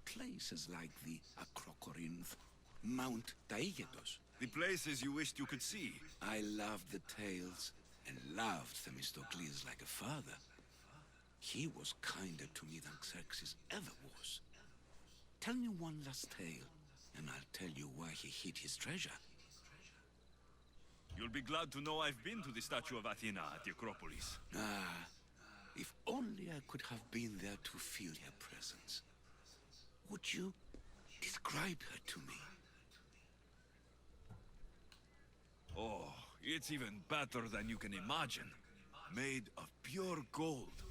Places like the Acrocorinth, Mount Taygetos.
The places you wished you could see.
I loved the tales and loved Themistocles like a father. He was kinder to me than Xerxes ever was. Tell me one last tale, and I'll tell you why he hid his treasure.
You'll be glad to know I've been to the statue of Athena at the Acropolis.
Ah, if only I could have been there to feel her presence. Would you describe her to me?
Oh, it's even better than you can imagine. Made of pure gold.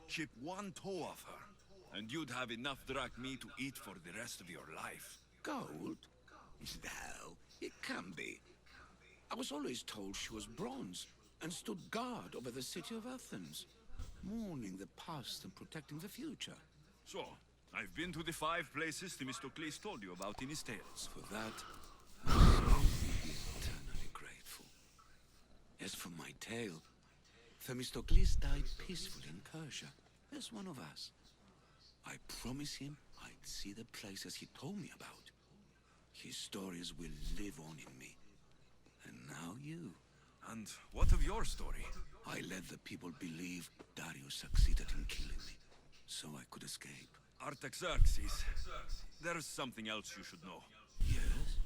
Chip one toe off her, and you'd have enough drachmae to eat for the rest of your life.
Gold? No, it can be. I was always told she was bronze and stood guard over the city of Athens, mourning the past and protecting the future.
So, I've been to the 5 places Themistocles told you about in his tales.
For that, I'll be eternally grateful. As for my tale, Themistocles died peacefully in Persia, as one of us. I promised him I'd see the places he told me about. His stories will live on in me. And now you.
And what of your story?
I let the people believe Darius succeeded in killing me, so I could escape.
Artaxerxes, there's something else you should know.
Yes?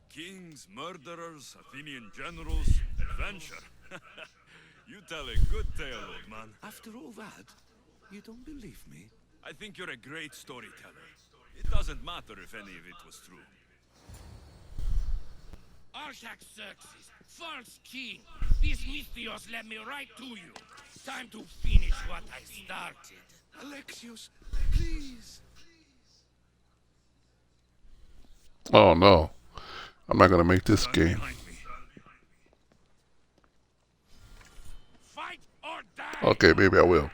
Kings, murderers, Athenian generals, adventure. You tell a good tale, old man.
After all that, you don't believe me?
I think you're a great storyteller. It doesn't matter if any of it was true.
Artaxerxes, false king, these Mythios led me right to you. Time to finish what I started.
Alexios, please.
Oh no. I'm not gonna make this
Stand
game.
behind me.
Fight or die!
Okay, maybe I will.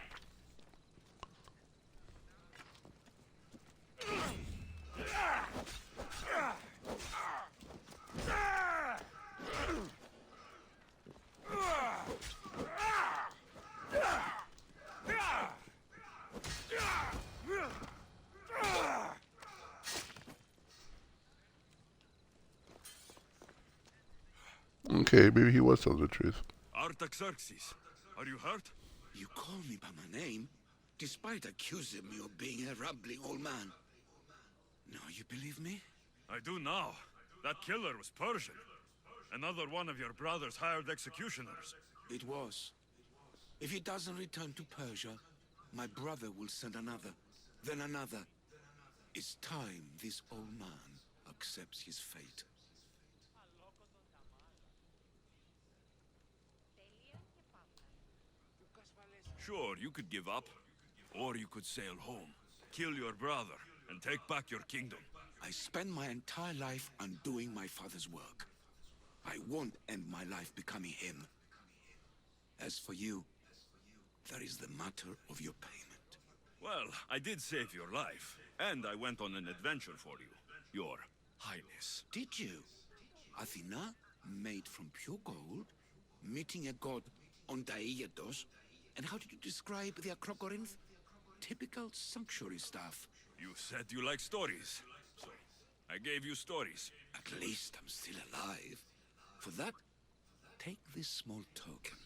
Okay, maybe he was telling the truth.
Artaxerxes, are you hurt?
You call me by my name, despite accusing me of being a rambling old man. Now you believe me?
I do now. That killer was Persian. Another one of your brother's hired executioners.
It was. If he doesn't return to Persia, my brother will send another, then another. It's time this old man accepts his fate.
Sure, you could give up. Or you could sail home. Kill your brother. and take back your kingdom.
I spend my entire life undoing my father's work. I won't end my life becoming him. As for you, there is the matter of your payment.
Well, I did save your life, and I went on an adventure for you, your highness.
Did you? Athena, made from pure gold, meeting a god on Daiatos, and how did you describe the Acrocorinth? Typical sanctuary stuff.
You said you like stories, so I gave you stories.
At least I'm still alive. For that, take this small token.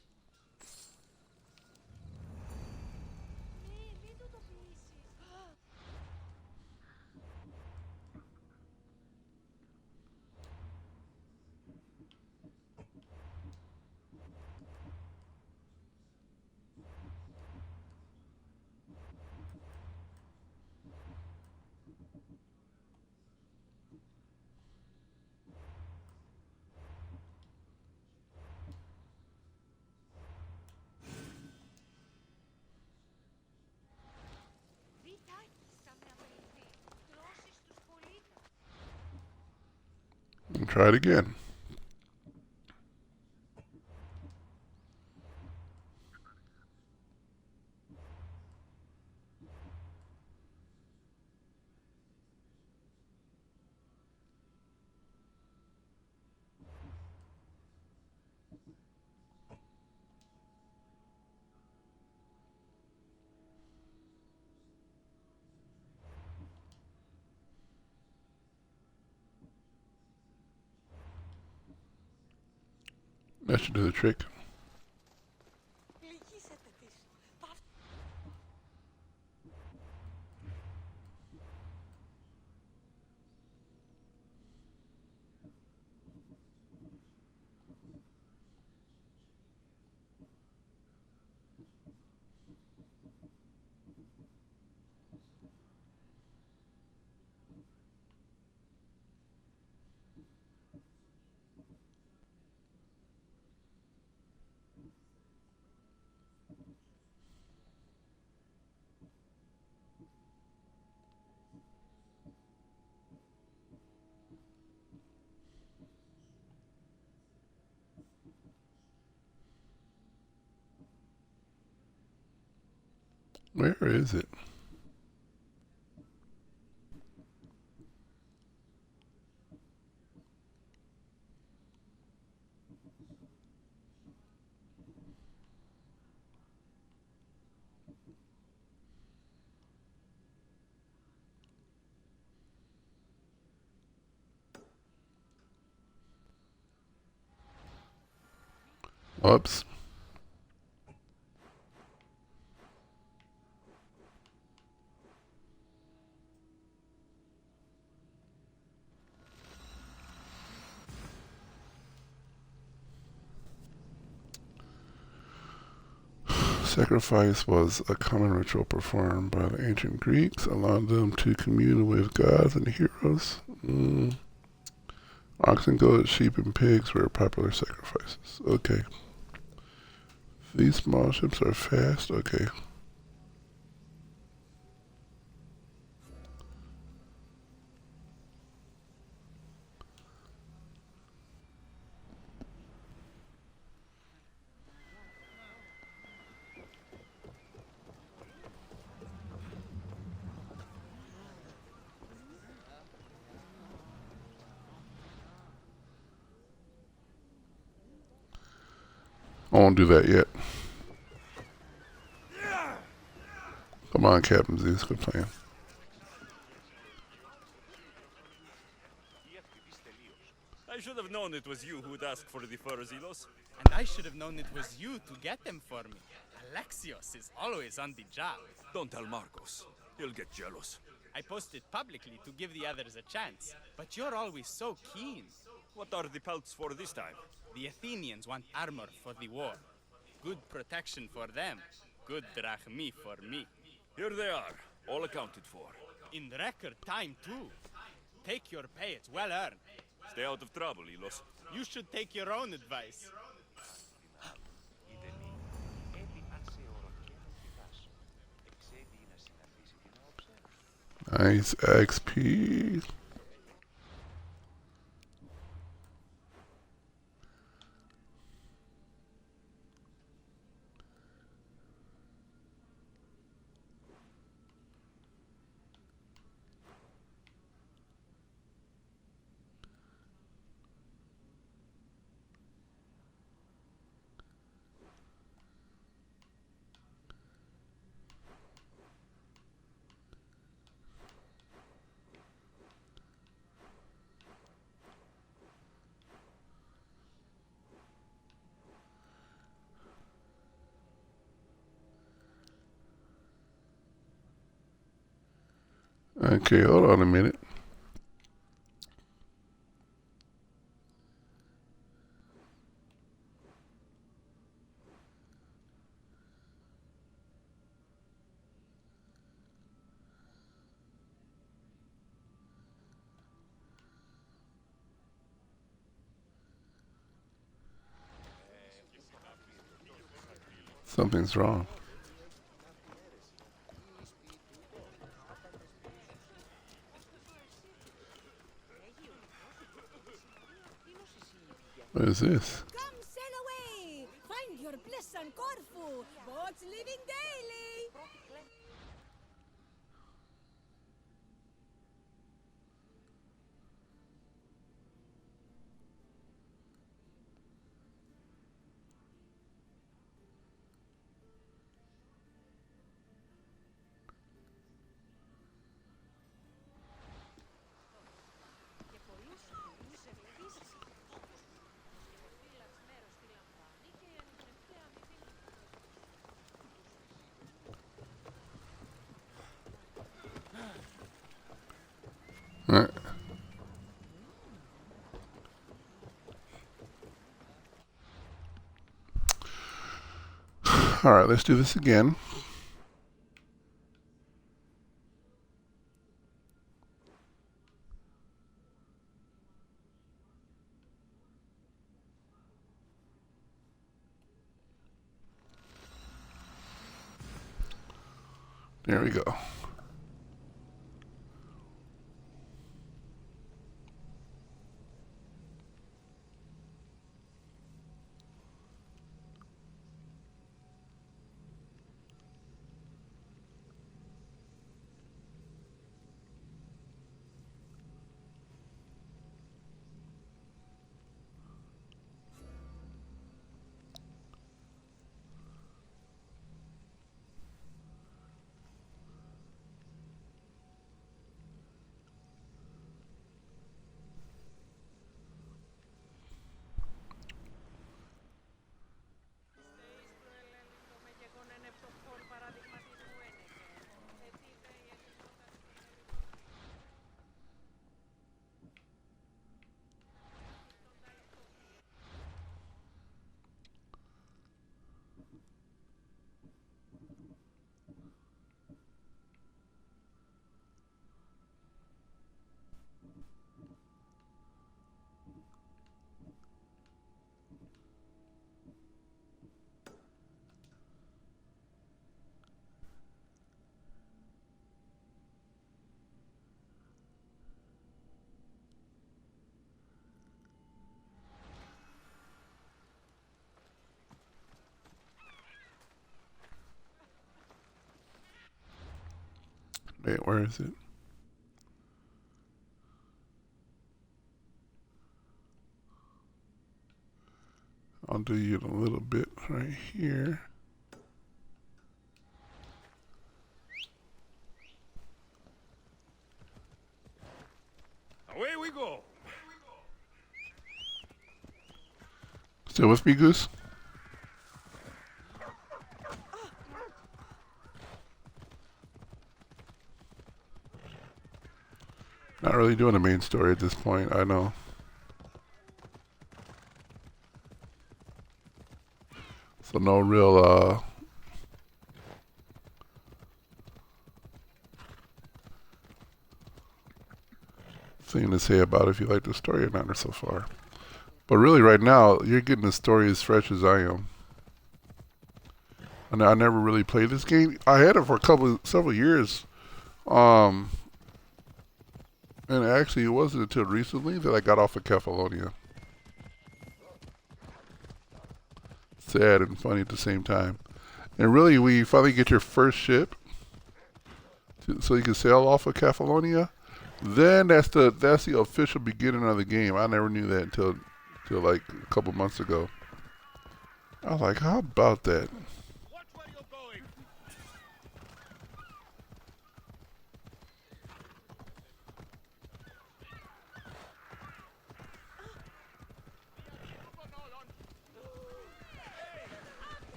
And try it again. That should do the trick. Where is it? Oops. Sacrifice was a common ritual performed by the ancient Greeks, allowing them to commune with gods and heroes. Oxen, goats, sheep, and pigs were popular sacrifices. Okay. These small ships are fast. Okay. I won't do that yet. Come on, Captain Zeus, quit playing.
I should have known it was you who'd ask for the furs, Ilos.
And I should have known it was you to get them for me. Alexios is always on the job.
Don't tell Marcos. He'll get jealous.
I posted publicly to give the others a chance, but you're always so keen.
What are the pelts for this time?
The Athenians want armor for the war. Good protection for them. Good drachmi for me.
Here they are, all accounted for.
In record time, too. Take your pay, it's well earned.
Stay out of trouble, Ilos.
You should take your own advice.
Nice XP. Okay, hold on a minute. Something's wrong. What is this?
Come sail away! Find your bliss on Corfu! Boats living daily!
Alright. Alright, let's do this again. There we go. Wait, where is it? I'll do you a little bit right here.
Away we go.
Still with me, Goose? Not really doing a main story at this point, I know. So no real thing to say about if you like the story or not so far. But really right now, you're getting the story as fresh as I am. And I never really played this game. I had it for several years. And actually, it wasn't until recently that I got off of Kefalonia. Sad and funny at the same time. And really, when you finally get your first ship, so you can sail off of Kefalonia, then that's the official beginning of the game. I never knew that until like a couple months ago. I was like, how about that?
Watch where you're going.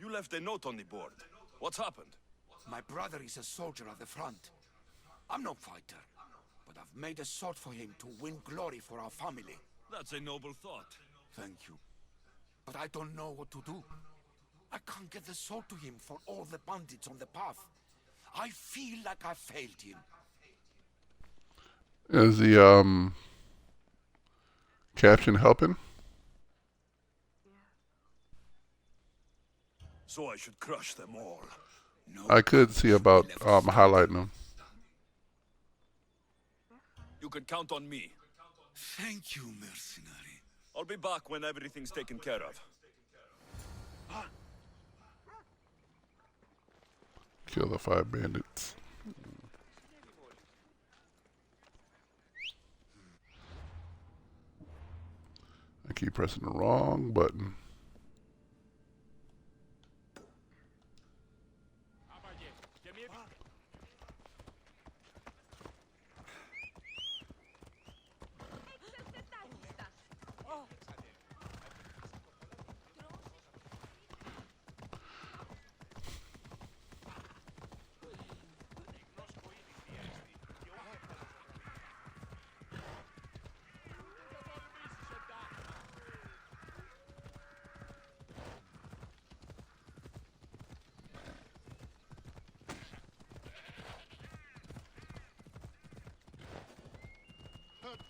You left a note on the board. What's happened?
My brother is a soldier at the front. I'm no fighter, but I've made a sword for him to win glory for our family.
That's a noble thought.
Thank you. But I don't know what to do. I can't get the sword to him for all the bandits on the path. I feel like I failed him.
Is the caption helping?
So I should crush them all.
No.
I could see about highlighting them.
You can count on me.
Thank you, mercenary.
I'll be back when everything's taken care of.
Kill the 5 bandits. I keep pressing the wrong button.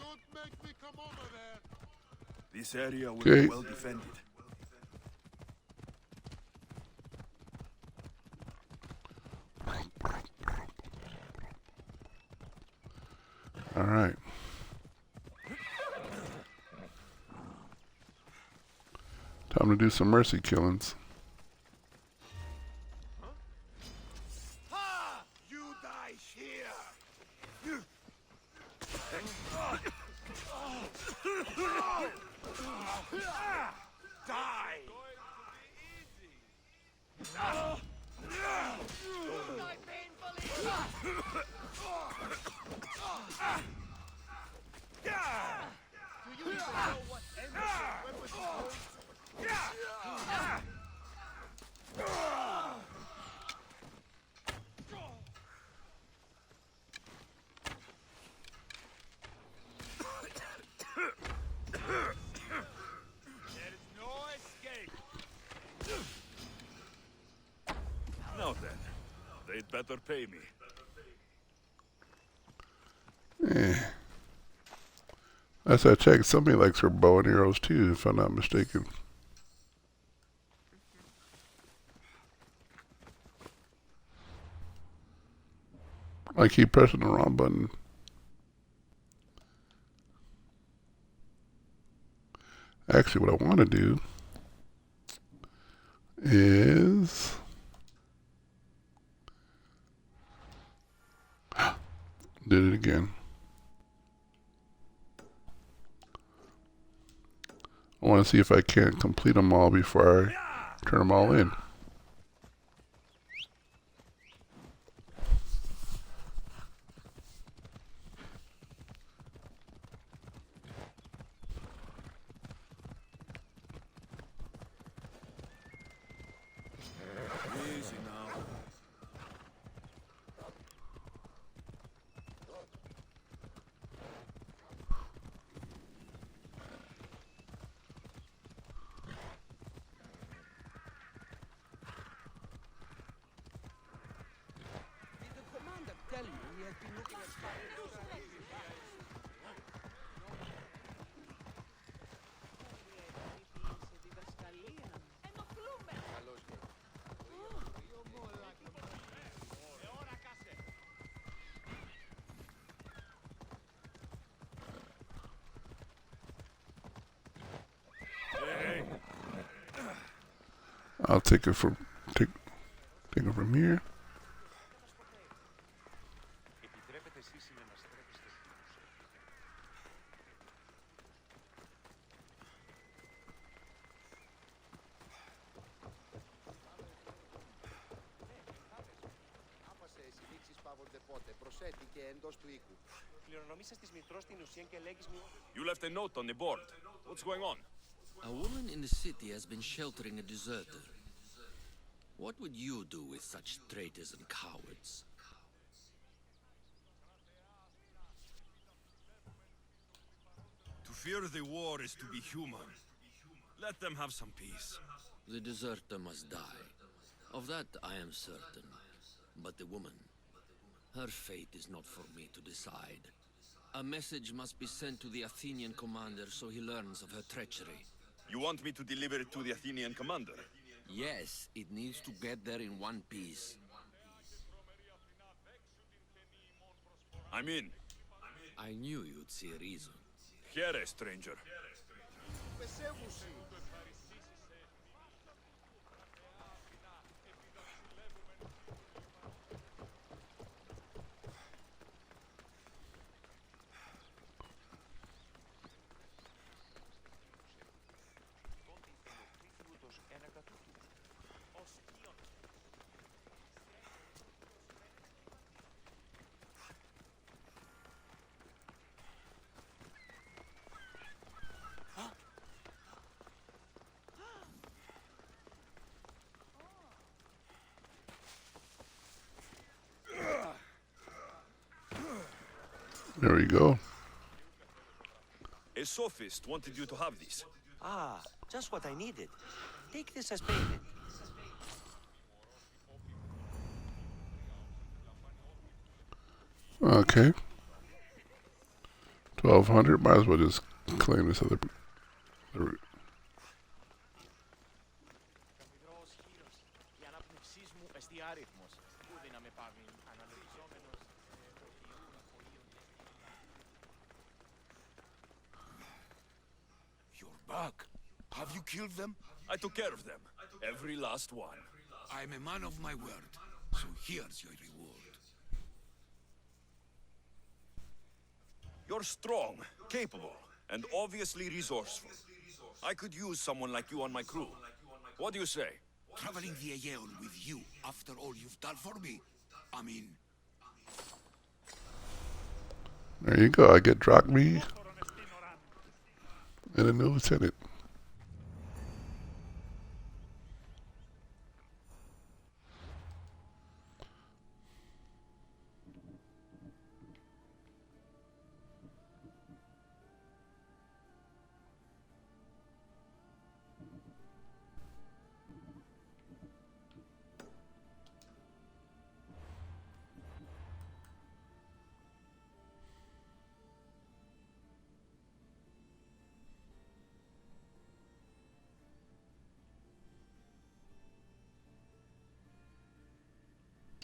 Don't make me come over there.
This area will
Okay.
be well defended.
All right. Time to do some mercy killings.
You die here. Die.
Now then, they'd better pay me.
As I checked, somebody likes her bow and arrows too, if I'm not mistaken. I keep pressing the wrong button. Actually, what I want to do is did it again. I want to see if I can't complete them all before I turn them all in.
Easy now.
I'll take it from take it from here.
You left a note on the board. What's going on?
A woman in the city has been sheltering a deserter. What would you do with such traitors and cowards?
To fear the war is to be human. Let them have some peace.
The deserter must die. Of that I am certain. But the woman, her fate is not for me to decide. A message must be sent to the Athenian commander so he learns of her treachery.
You want me to deliver it to the Athenian commander?
Yes, it needs to get there in one piece.
I'm in.
I knew you'd see a reason.
Here, stranger.
There we go.
A sophist wanted you to have these.
Ah, just what I needed. Take this as payment.
Okay. 1200. Might as well just claim this other.
You're back. Have you killed them?
I took care of them. Every last one.
I'm a man of my word, so here's your reward.
You're strong, capable, and obviously resourceful. I could use someone like you on my crew. What do you say?
Traveling the Aegean with you after all you've done for me? I mean...
There you go. I get drachmae and a new lieutenant.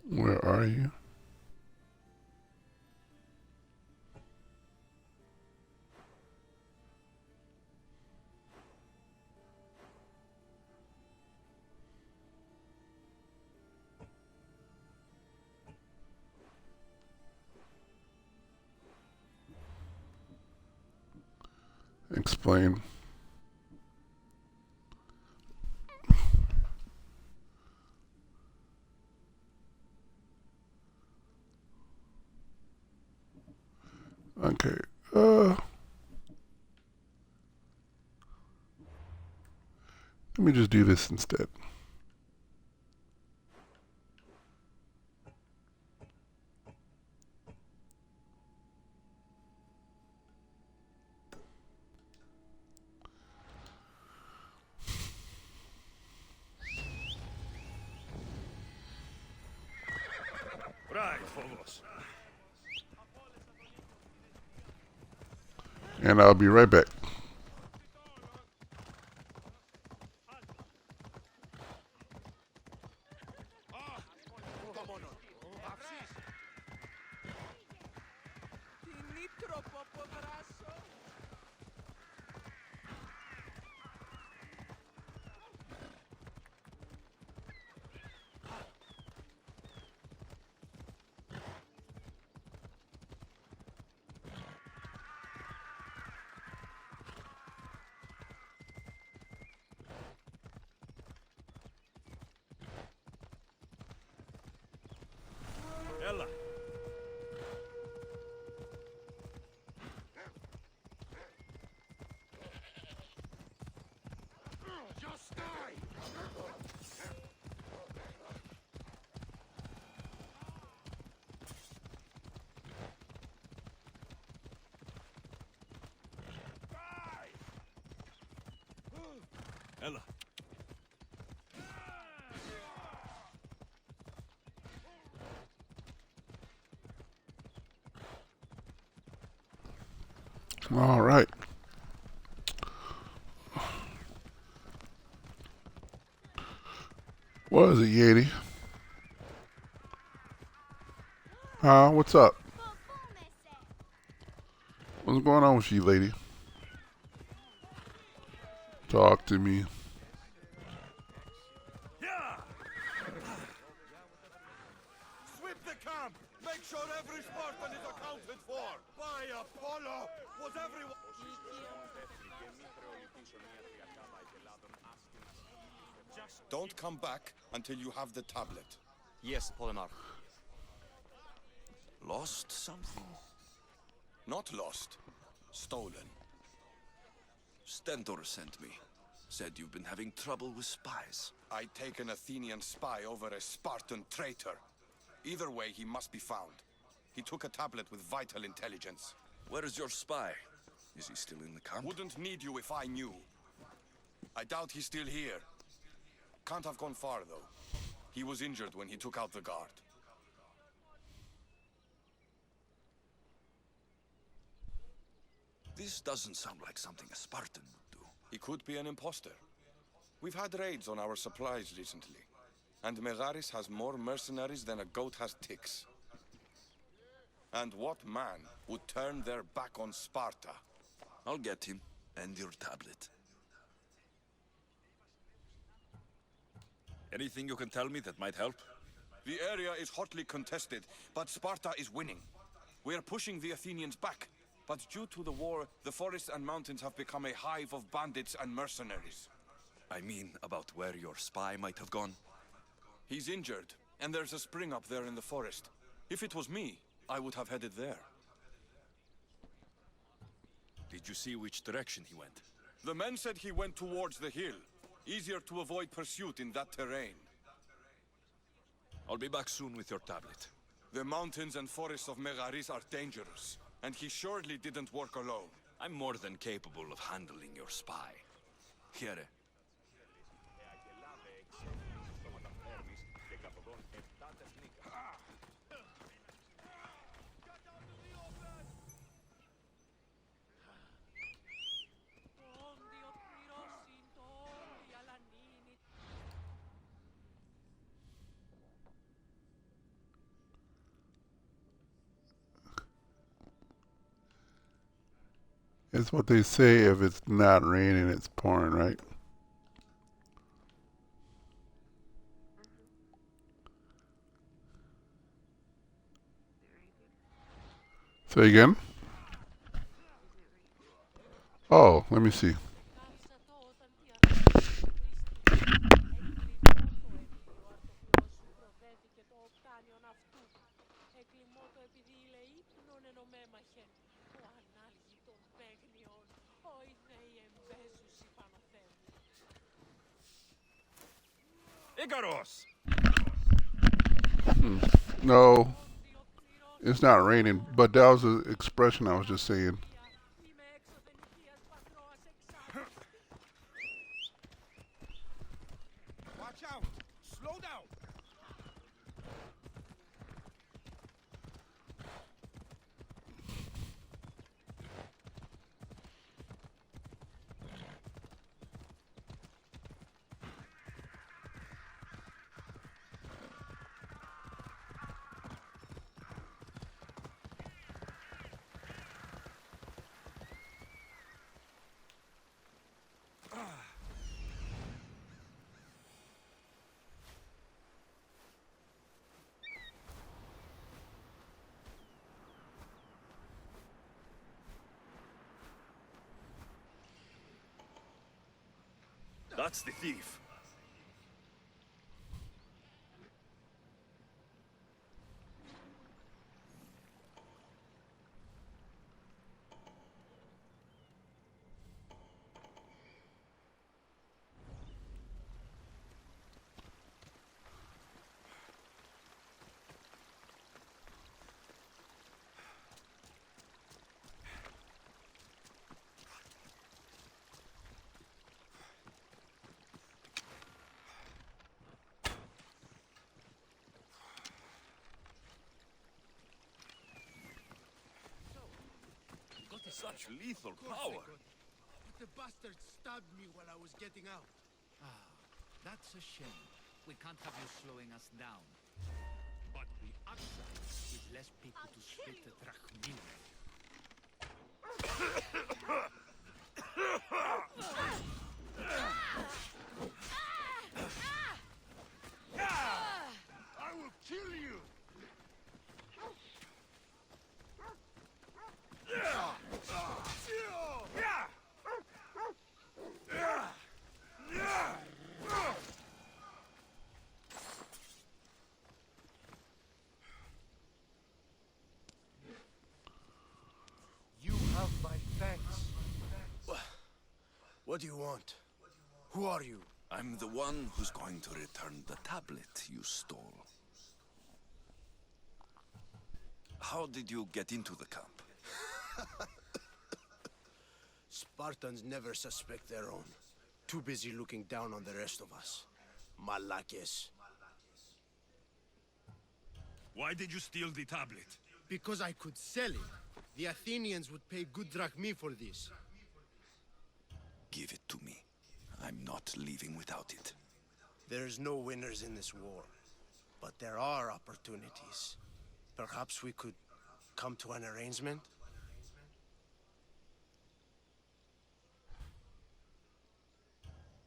Where are you? Explain. Okay. Let me just do this instead.
Right, Phobos.
And I'll be right back.
Ella.
Just die!
Ella.
All right. What is it, Yeti? Huh? What's up? What's going on with you, lady? Talk to me.
Sweep the camp! Make sure every Spartan is accounted for! By Apollo! Was everyone... Don't come back until you have the tablet.
Yes, Polemarch.
Lost something?
Not lost. Stolen.
Stentor sent me. Said you've been having trouble with spies.
I take an Athenian spy over a Spartan traitor. Either way, he must be found. He took a tablet with vital intelligence.
Where is your spy? Is he still in the camp?
Wouldn't need you if I knew. I doubt he's still here. Can't have gone far, though. He was injured when he took out the guard.
This doesn't sound like something a Spartan would do.
He could be an imposter. We've had raids on our supplies recently. And Megaris has more mercenaries than a goat has ticks. And what man would turn their back on Sparta?
I'll get him, and your tablet. Anything you can tell me that might help?
The area is hotly contested, but Sparta is winning. We are pushing the Athenians back, but due to the war, the forests and mountains have become a hive of bandits and mercenaries.
I mean, about where your spy might have gone.
He's injured, and there's a spring up there in the forest. If it was me, I would have headed there.
Did you see which direction he went?
The men said he went towards the hill. Easier to avoid pursuit in that terrain.
I'll be back soon with your tablet.
The mountains and forests of Megaris are dangerous, and he surely didn't work alone.
I'm more than capable of handling your spy. Here.
It's what they say if it's not raining, it's pouring, right? Say again? Oh, let me see.
Ikaros!
No, it's not raining, but that was the expression I was just saying.
Watch out! Slow down!
That's the thief. Such lethal power.
But the bastard stabbed me while I was getting out.
Ah, that's a shame. We can't have you slowing us down. But the upside is less people to split the drachmin.
I will kill you! You have my thanks.
What do you want? Who are you?
I'm the one who's going to return the tablet you stole. How did you get into the camp?
Spartans never suspect their own. Too busy looking down on the rest of us. Malakes.
Why did you steal the tablet?
Because I could sell it. The Athenians would pay good drachmi for this.
Give it to me. I'm not leaving without it.
There's no winners in this war. But there are opportunities. Perhaps we could come to an arrangement?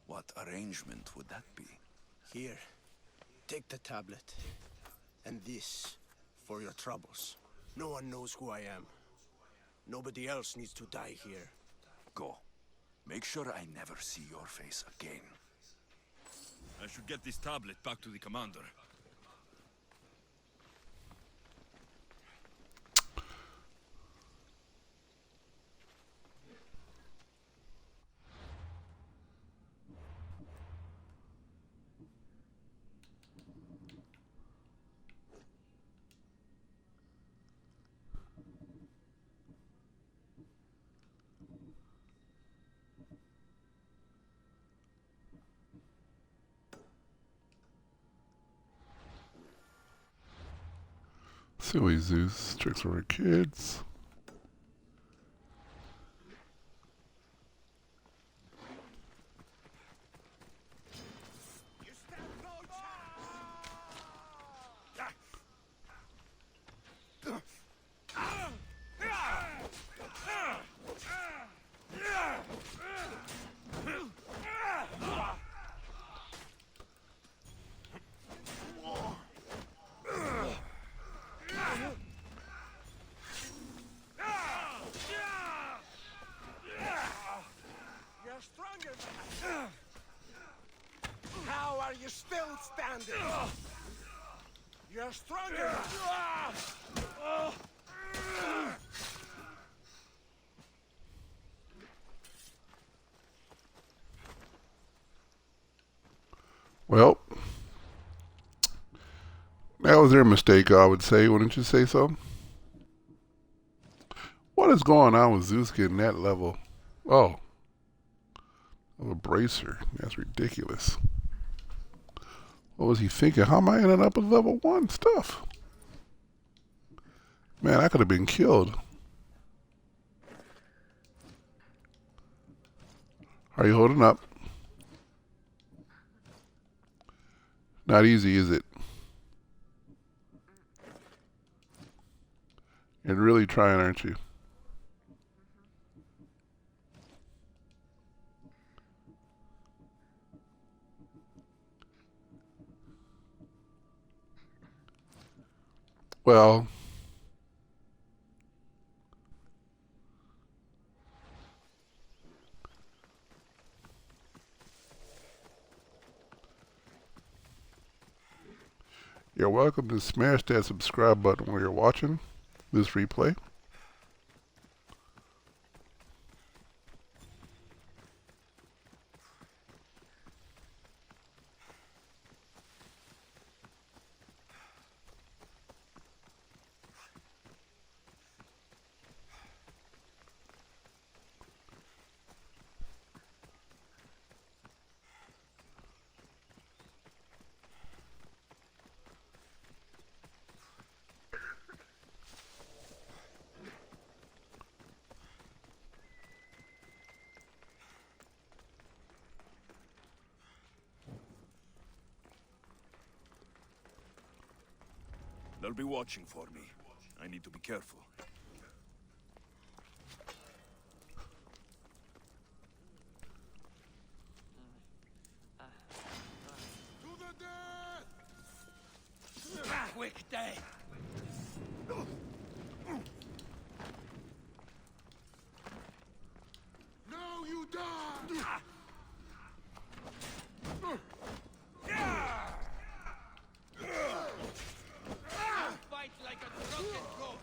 What arrangement would that be?
Here, take the tablet. And this, for your troubles. No one knows who I am. Nobody else needs to die here.
Go. Make sure I never see your face again. I should get this tablet back to the commander.
Silly Zeus, tricks over kids.
How are you still standing? You're stronger.
Well, that was their mistake, I would say. Wouldn't you say so? What is going on with Zeus getting that level? Oh, of a bracer. That's ridiculous. What was he thinking? How am I ending up with level 1 stuff? Man, I could have been killed. Are you holding up? Not easy, is it? You're really trying, aren't you? Well, you're welcome to smash that subscribe button while you're watching this replay.
They'll be watching for me. I need to be careful.
Quick day.
Now you die!
Fight like a drunken goat.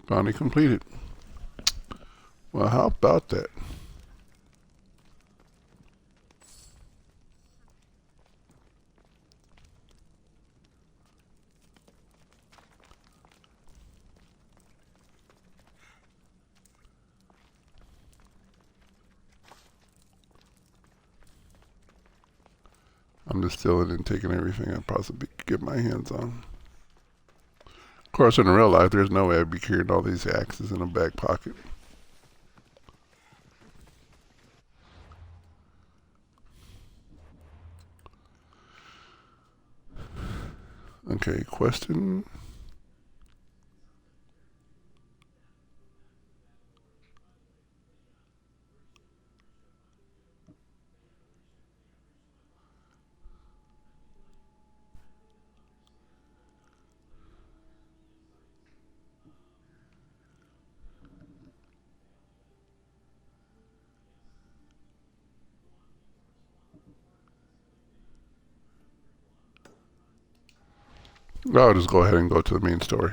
Bounty completed. Well, how about that? I'm just stealing and taking everything I possibly could get my hands on. Of course, in real life, there's no way I'd be carrying all these axes in a back pocket. Okay, question. I'll just go ahead and go to the main story.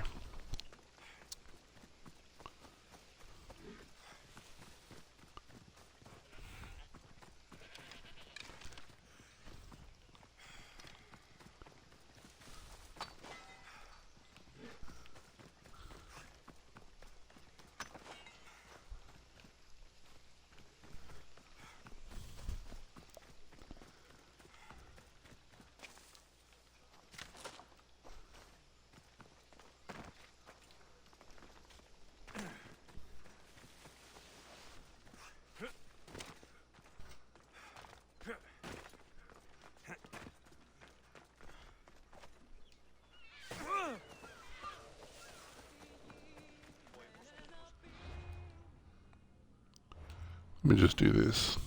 Let me just do this.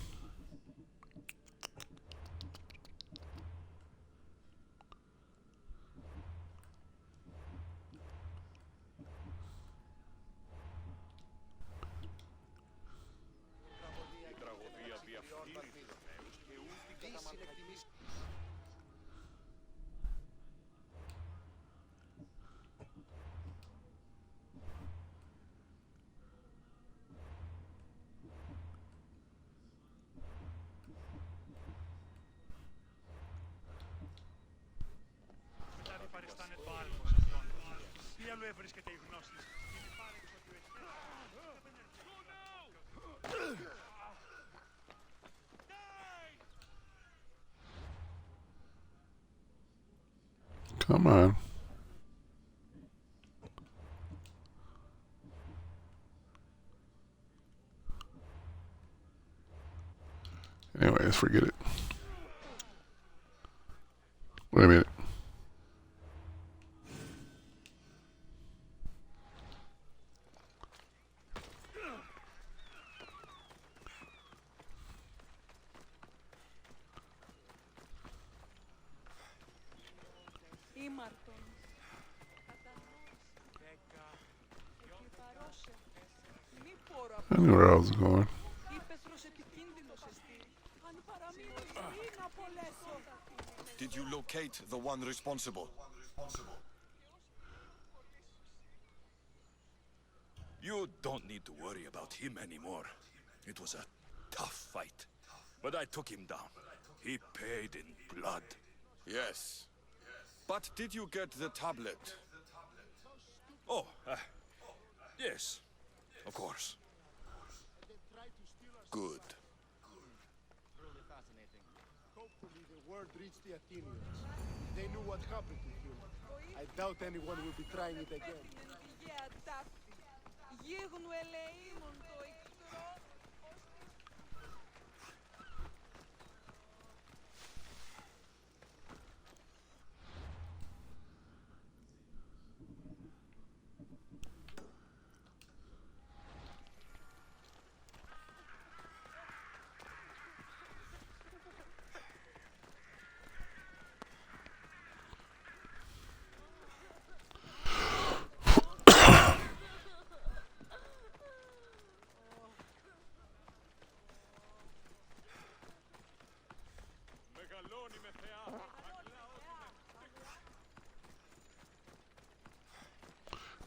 Come on. Anyways, forget it. Wait a minute. I knew where I was going.
Did you locate the one responsible?
You don't need to worry about him anymore. It was a tough fight. But I took him down. He paid in blood.
Yes. But did you get the tablet?
Oh, yes. Of course.
Good.
Hopefully the word reached the Athenians. They knew what happened to him. I doubt anyone will be trying it again.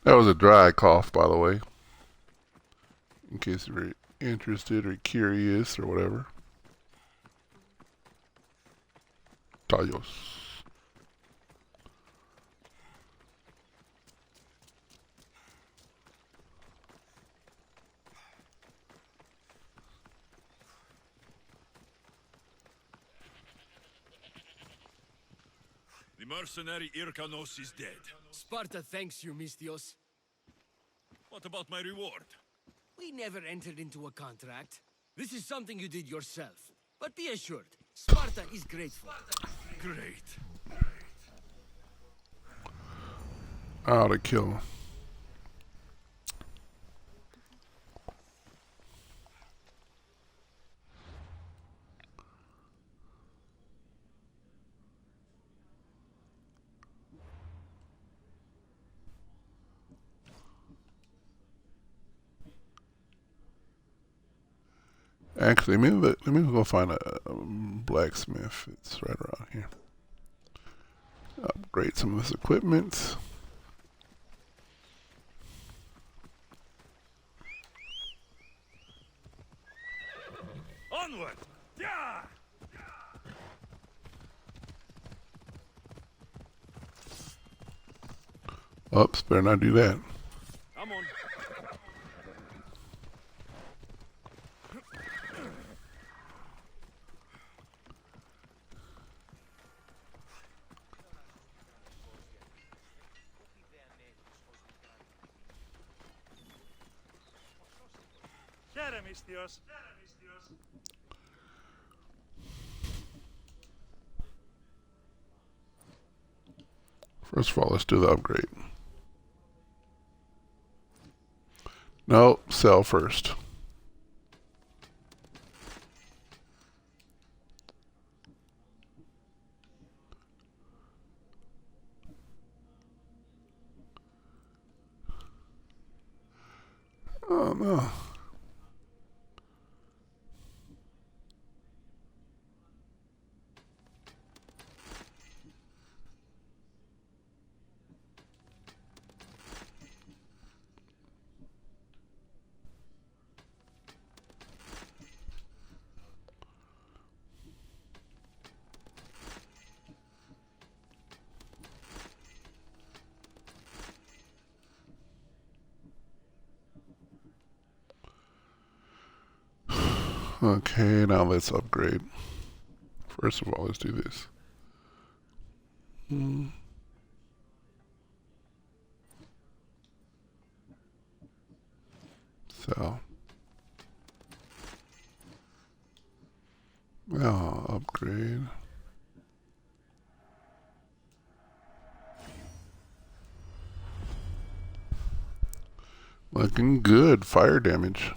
That was a dry cough, by the way, in case you were interested or curious or whatever. Tallos.
The mercenary Irkanos is dead.
Sparta thanks you, Mystios.
What about my reward?
We never entered into a contract. This is something you did yourself. But be assured, Sparta is grateful.
Great.
I ought to kill him. Actually, let me go find a blacksmith. It's right around here. Upgrade some of this equipment.
Onward! Yeah!
Oops, better not do that.
I'm on.
First of all, let's do the upgrade. No, sell first. Oh no. Okay, now let's upgrade. First of all, let's do this. Sell. Now upgrade. Looking good. Fire damage.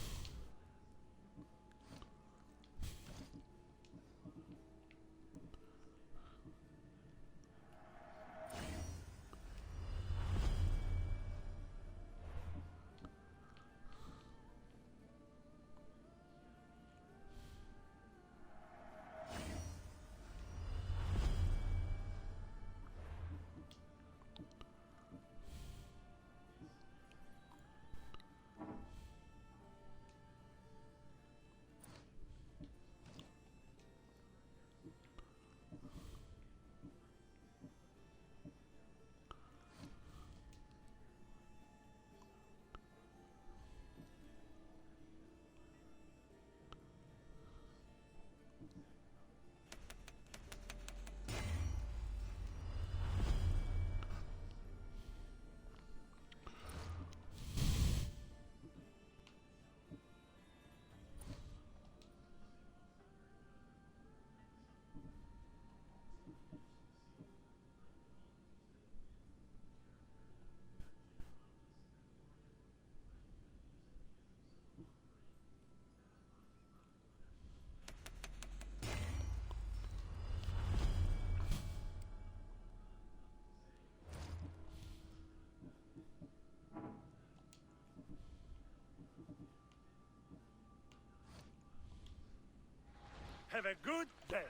Have a good day.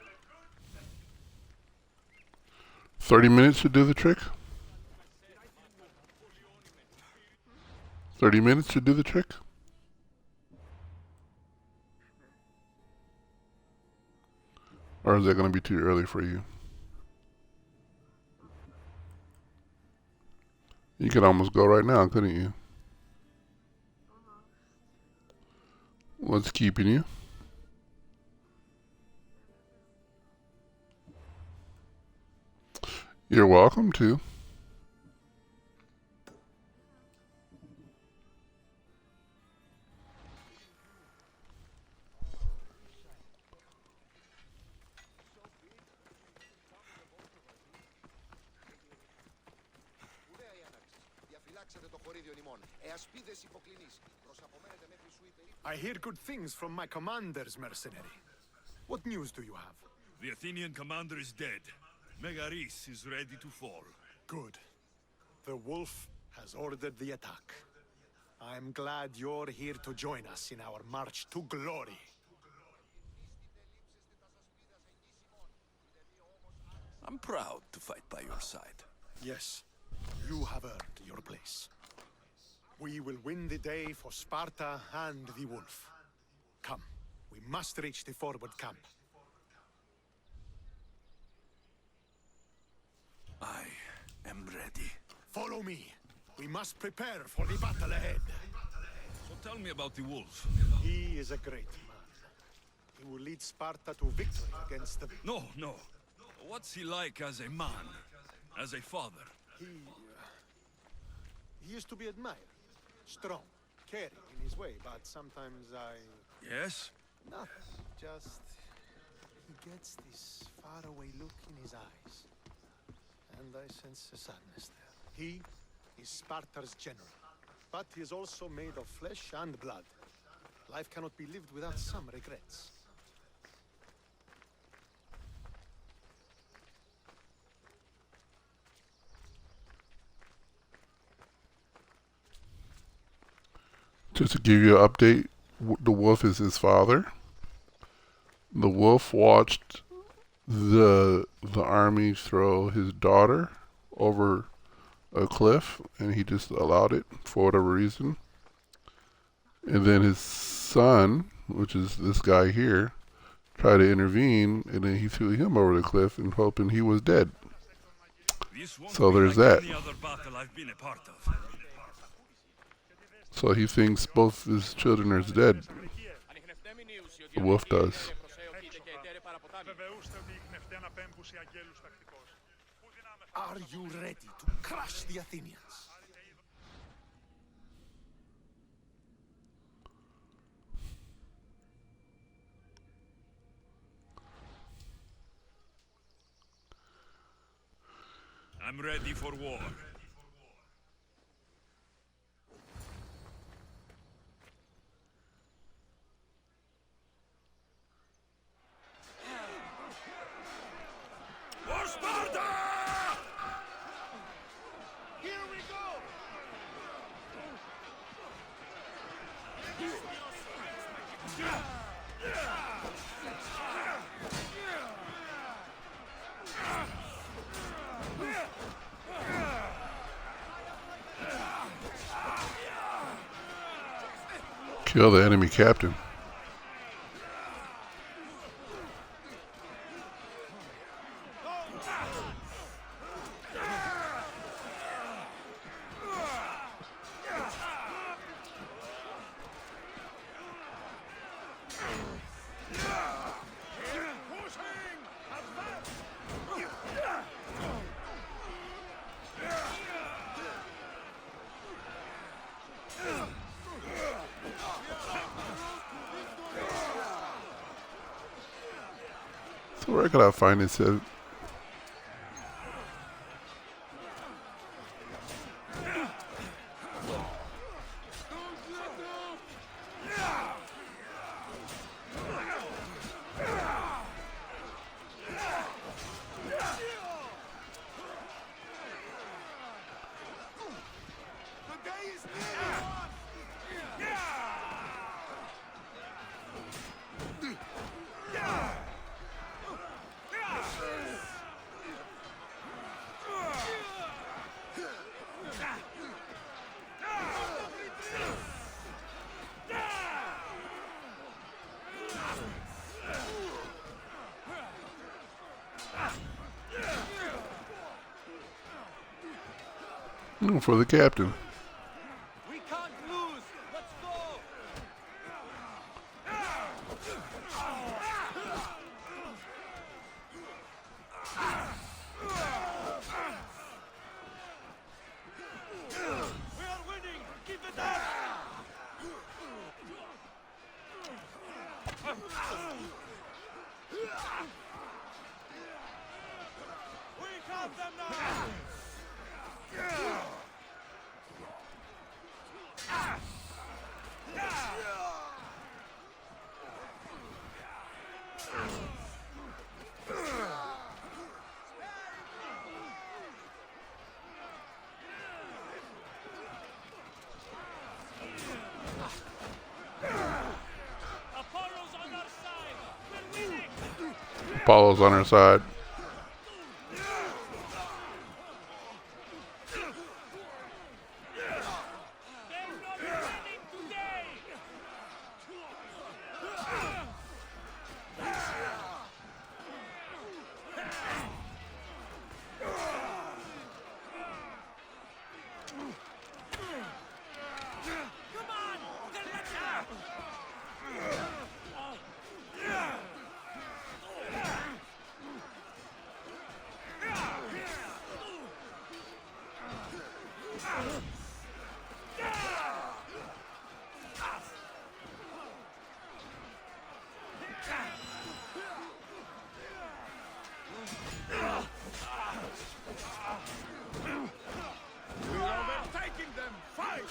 30 minutes to do the trick? 30 minutes to do the trick? Or is that going to be too early for you? You could almost go right now, couldn't you? What's keeping you? You're welcome to.
I hear good things from my commanders, mercenary. What news do you have?
The Athenian commander is dead. Megaris is ready to fall.
Good. The wolf has ordered the attack. I'm glad you're here to join us in our march to glory.
I'm proud to fight by your side.
Yes, you have earned your place. We will win the day for Sparta and the wolf. Come, we must reach the forward camp.
I am ready.
Follow me. We must prepare for the battle ahead.
So tell me about the wolf.
He is a great man. He will lead Sparta to victory against the...
No. What's he like as a man? As a father?
He is to be admired. Strong, caring in his way, but sometimes
Yes?
Nothing. Just... he gets this faraway look in his eyes. And I sense a sadness there. He is Sparta's general. But he is also made of flesh and blood. Life cannot be lived without some regrets.
Just to give you an update, the wolf is his father. The wolf watched the army throw his daughter over a cliff, and he just allowed it for whatever reason. And then his son, which is this guy here, tried to intervene, and then he threw him over the cliff and hoping he was dead. So there's that.
Any other battle I've been a part of.
So he thinks both his children are dead. The wolf does.
Are you ready to crush the Athenians?
I'm ready for war. For Sparta!
Here we go!
Kill the enemy captain. So where could I find it? Said For the captain.
We can't lose. Let's go. We are winning. Keep it up. We got them now. Apollo's on our side. We're winning.
Apollo's on her side.
There's no winning today. Come on, we are overtaking them. Fight!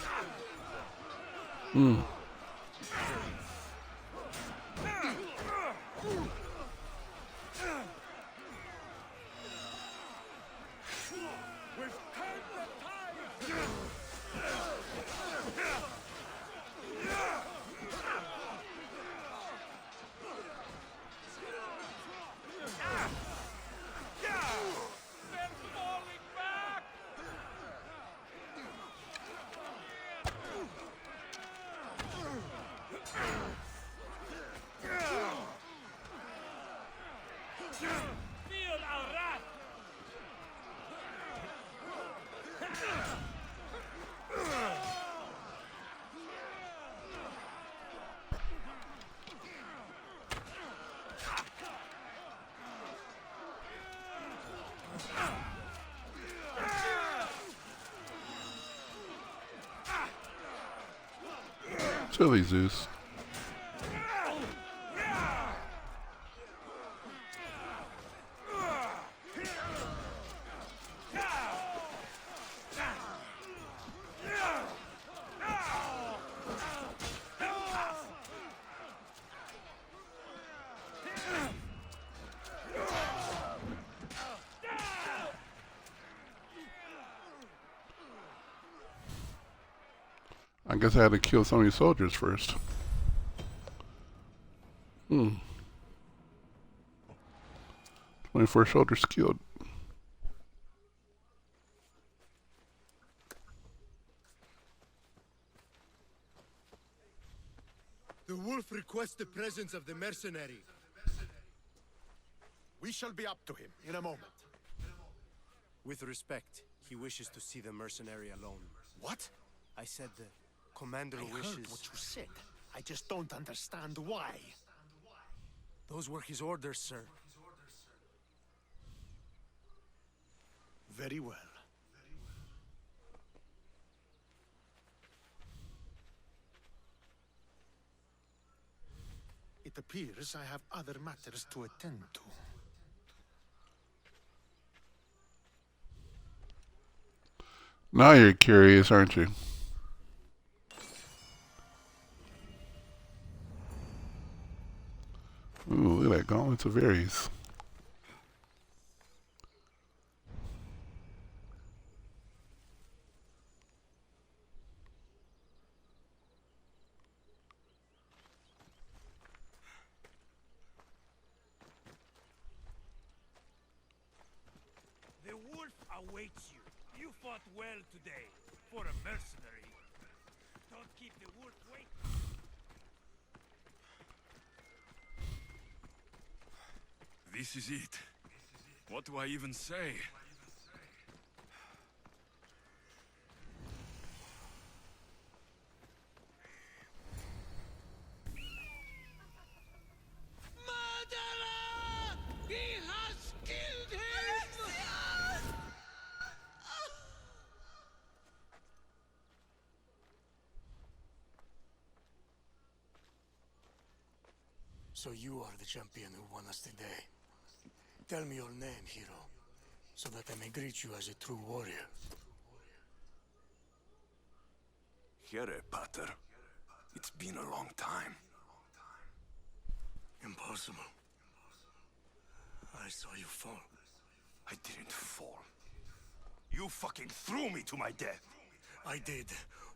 We've turned the tide. They're falling back. Feel our wrath.
Silly Zeus. I guess I had to kill some of these soldiers first. 24 soldiers killed.
The wolf requests the presence of the mercenary.
We shall be up to him in a moment.
With respect, he wishes to see the mercenary alone.
What?
I said the commander
I
wishes...
heard what you said. I just don't understand why.
Those were his orders, sir.
Very well. It appears I have other matters to attend to.
Now you're curious, aren't you? Ooh, look at that gauntlets of Ares.
The wolf awaits you. You fought well today, for a mercenary. Don't keep the wolf waiting.
This is it. What do I even say?
So you are the champion who won us today. Tell me your name, hero, so that I may greet you as a true warrior.
Here, Pater. It's been a long time.
Impossible. I saw you fall.
I didn't fall. You fucking threw me to my death.
I did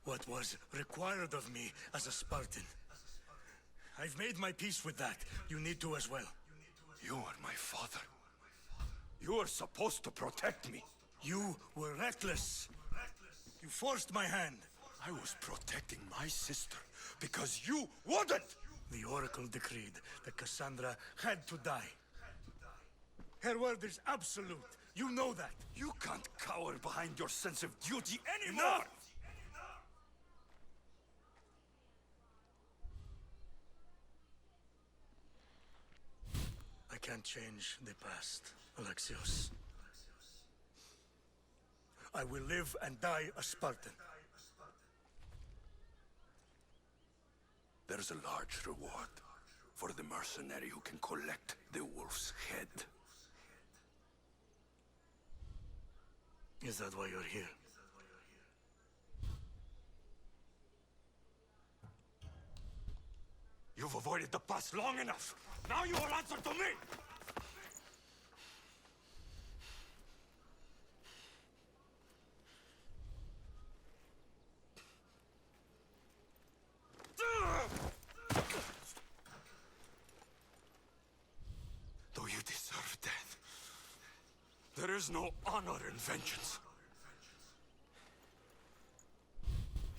what was required of me as a Spartan. I've made my peace with that. You need to as well.
You are my father. You are supposed to protect me.
You were reckless. You forced my hand.
I was protecting my sister because you wouldn't!
The Oracle decreed that Cassandra had to die. Her word is absolute. You know that.
You can't cower behind your sense of duty anymore!
I can't change the past, Alexios. I will live and die a Spartan.
There's a large reward for the mercenary who can collect the wolf's head.
Is that why you're here?
You've avoided the past long enough. Now you will answer to me! Though you deserve death, there is no honor in vengeance.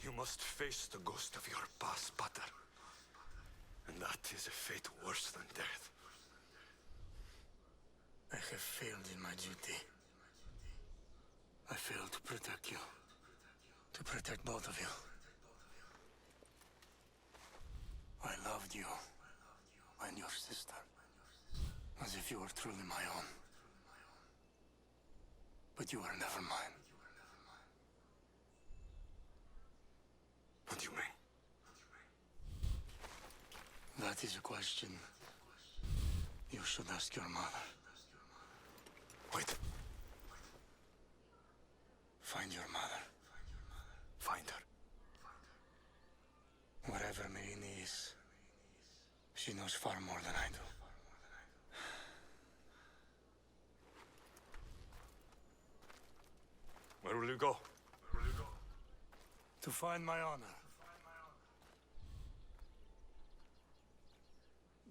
You must face the ghost of your past, Pater. And that is a fate worse than death.
I have failed in my duty. I failed to protect you. To protect both of you. I loved you and your sister as if you were truly my own. But you were never mine.
What do you mean?
That is a question you should ask your mother.
Wait.
Find your mother.
Find her.
Wherever Merini is, she knows far more than I do.
Where will you go?
To find my honor.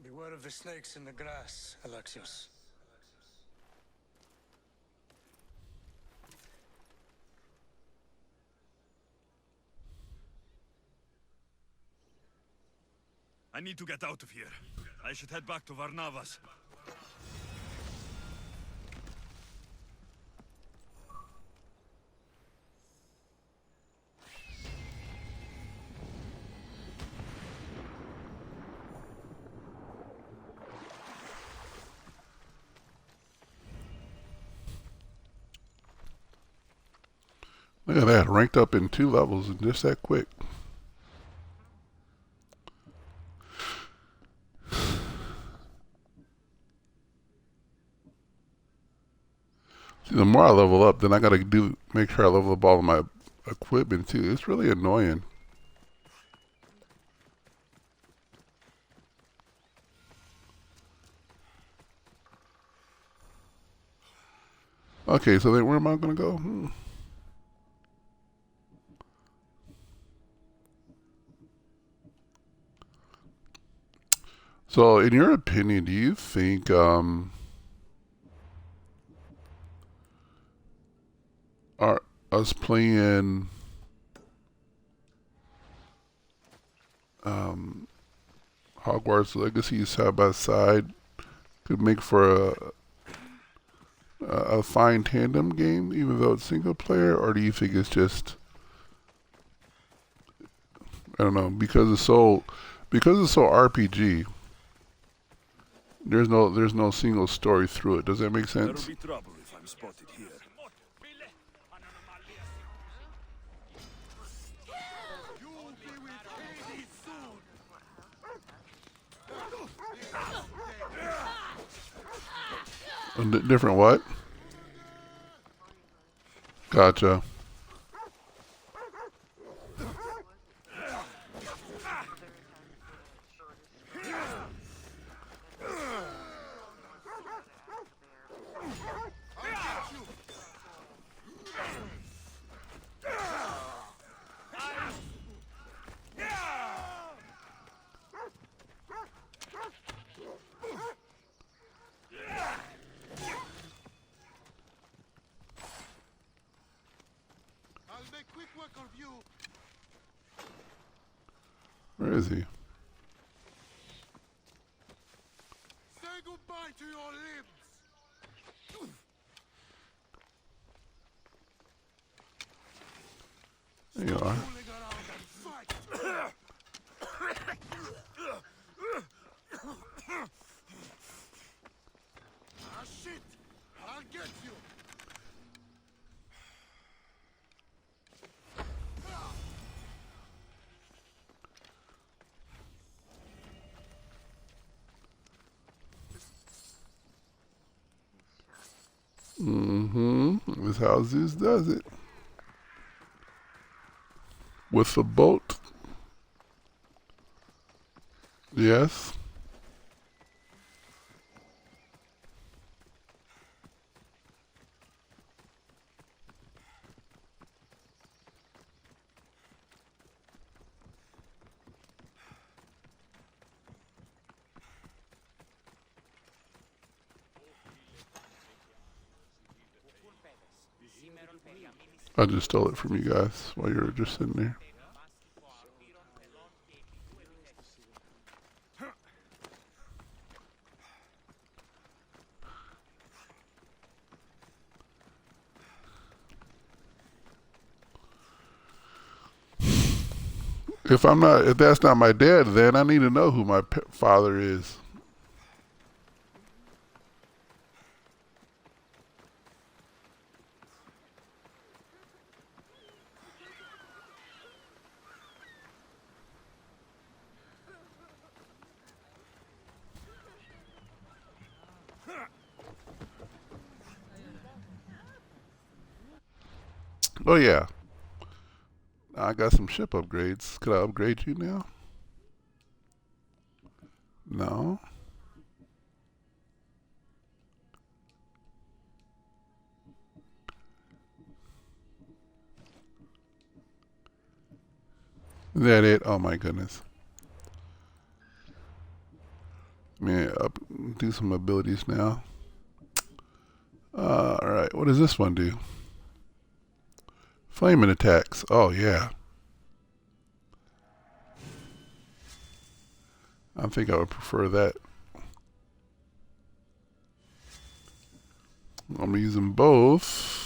Beware of the snakes in the grass, Alexios.
I need to get out of here. I should head back to Varnavas.
Look at that, ranked up in 2 levels and just that quick. See, the more I level up, then I gotta make sure I level up all of my equipment too. It's really annoying. Okay, so then where am I gonna go? So, in your opinion, do you think are us playing Hogwarts Legacy side by side could make for a fine tandem game, even though it's single player, or do you think it's just, I don't know, because it's so RPG? There's no single story through it. Does that make sense?
There'll be trouble if I'm spotted here.
Different what? Gotcha.
I'll make quick work of you.
Where is he?
Say goodbye to your limbs.
There you are.
Fooling around and fight. Ah shit! I'll get you.
That's how Zeus does it. With the boat. Yes. I just stole it from you guys while you were just sitting there. If that's not my dad, then I need to know who my father is. Oh yeah, I got some ship upgrades. Could I upgrade you now? No. Is that it? Oh my goodness. Man, do some abilities now. Alright, what does this one do? Flaming attacks. Oh yeah. I think I would prefer that. I'm going to use them both.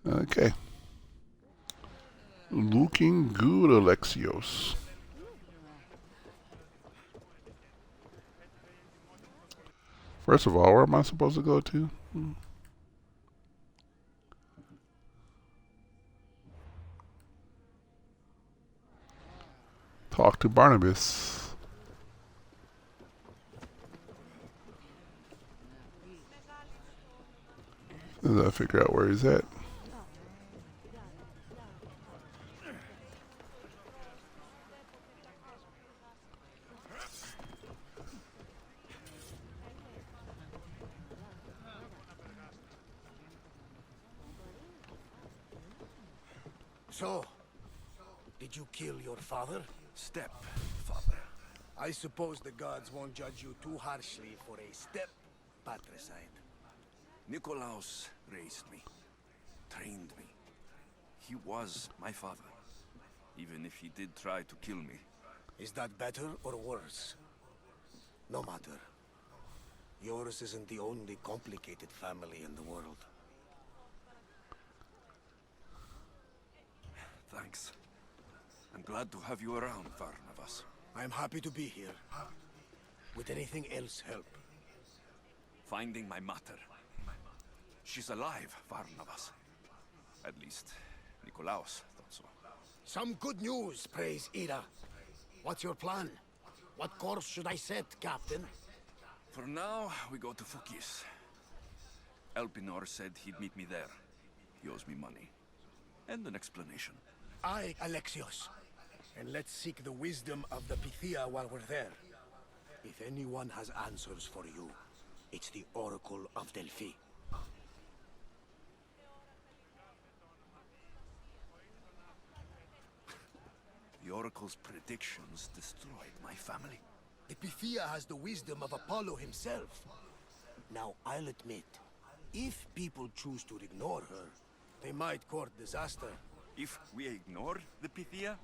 Okay. Looking good, Alexios. First of all, where am I supposed to go to? Talk to Barnabas. As I figure out where he's at.
So, did you kill your father?
Stepfather.
I suppose the gods won't judge you too harshly for a step patricide.
Nikolaos raised me, trained me. He was my father, even if he did try to kill me.
Is that better or worse? No matter. Yours isn't the only complicated family in the world.
Thanks.
I'm glad to have you around, Varnavas.
I am happy to be here. Would anything else help?
Finding my mater. She's alive, Varnavas. At least, Nikolaos thought so.
Some good news, praise Ira. What's your plan? What course should I set, Captain?
For now, we go to Fukis. Elpinor said he'd meet me there. He owes me money. And an explanation.
Aye, Alexios. And let's seek the wisdom of the Pythia while we're there. If anyone has answers for you, it's the Oracle of Delphi.
The Oracle's predictions destroyed my family.
The Pythia has the wisdom of Apollo himself. Now, I'll admit, if people choose to ignore her, they might court disaster.
If we ignore the Pythia,